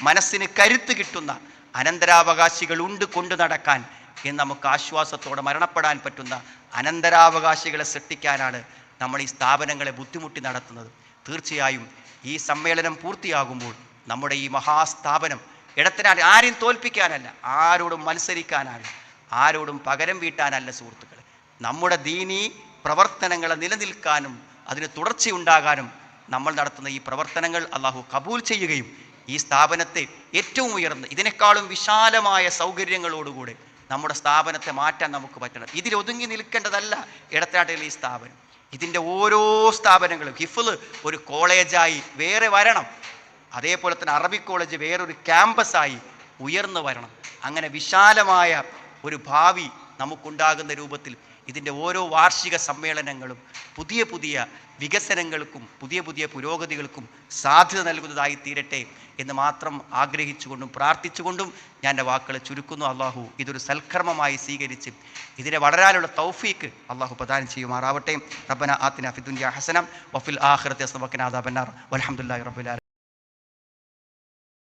മനസ്സിന് കരുത്ത് കിട്ടുന്ന അനന്തരാവകാശികളുണ്ട് കൊണ്ടു നടക്കാൻ എന്ന് നമുക്ക് ആശ്വാസത്തോടെ മരണപ്പെടാൻ പറ്റുന്ന അനന്തരാവകാശികളെ സൃഷ്ടിക്കാനാണ് നമ്മൾ ഈ സ്ഥാപനങ്ങളെ ബുദ്ധിമുട്ടി നടത്തുന്നത്. തീർച്ചയായും ഈ സമ്മേളനം പൂർത്തിയാകുമ്പോൾ നമ്മുടെ ഈ മഹാസ്ഥാപനം ഇടത്തിനാണ്, ആരെയും തോൽപ്പിക്കാനല്ല, ആരോടും മത്സരിക്കാനല്ല, ആരോടും പകരം വീട്ടാനല്ല സുഹൃത്തുക്കളെ. നമ്മുടെ ദീനീ പ്രവർത്തനങ്ങളെ നിലനിൽക്കാനും അതിന് തുടർച്ചയുണ്ടാകാനും നമ്മൾ നടത്തുന്ന ഈ പ്രവർത്തനങ്ങൾ അള്ളാഹു കബൂൽ ചെയ്യുകയും ഈ സ്ഥാപനത്തെ ഏറ്റവും ഉയർന്ന ഇതിനേക്കാളും വിശാലമായ സൗകര്യങ്ങളോടുകൂടെ നമ്മുടെ സ്ഥാപനത്തെ മാറ്റാൻ നമുക്ക് പറ്റണം. ഇതിലൊതുങ്ങി നിൽക്കേണ്ടതല്ല ഇടത്തനാട്ടിലെ ഈ സ്ഥാപനം. ഇതിൻ്റെ ഓരോ സ്ഥാപനങ്ങളും ഹിഫ്ള് ഒരു കോളേജായി വേറെ വരണം. അതേപോലെ തന്നെ അറബിക് കോളേജ് വേറൊരു ക്യാമ്പസായി ഉയർന്നു വരണം. അങ്ങനെ വിശാലമായ ഒരു ഭാവി നമുക്കുണ്ടാകുന്ന രൂപത്തിൽ ഇതിൻ്റെ ഓരോ വാർഷിക സമ്മേളനങ്ങളും പുതിയ പുതിയ വികസനങ്ങൾക്കും പുതിയ പുതിയ പുരോഗതികൾക്കും സാധ്യത നൽകുന്നതായി തീരട്ടെ എന്ന് മാത്രം ആഗ്രഹിച്ചുകൊണ്ടും പ്രാർത്ഥിച്ചുകൊണ്ടും ഞാൻ എൻ്റെ വാക്കുകൾ ചുരുക്കുന്നു. അള്ളാഹു ഇതൊരു സൽക്കർമ്മമായി സ്വീകരിച്ച് ഇതിനെ വളരാനുള്ള തൗഫീക്ക് അള്ളാഹു പ്രദാനം ചെയ്യുമാറാവട്ടെ. റബ്ബന ആതിനാ ഫിദ്ദുനിയ ഹസന വഫിൽ ആഖിറതി ഹസന വഖിനാ അദാബന്നാർ വൽഹംദുലില്ലാഹി റബ്ബിൽ ആലമീൻ.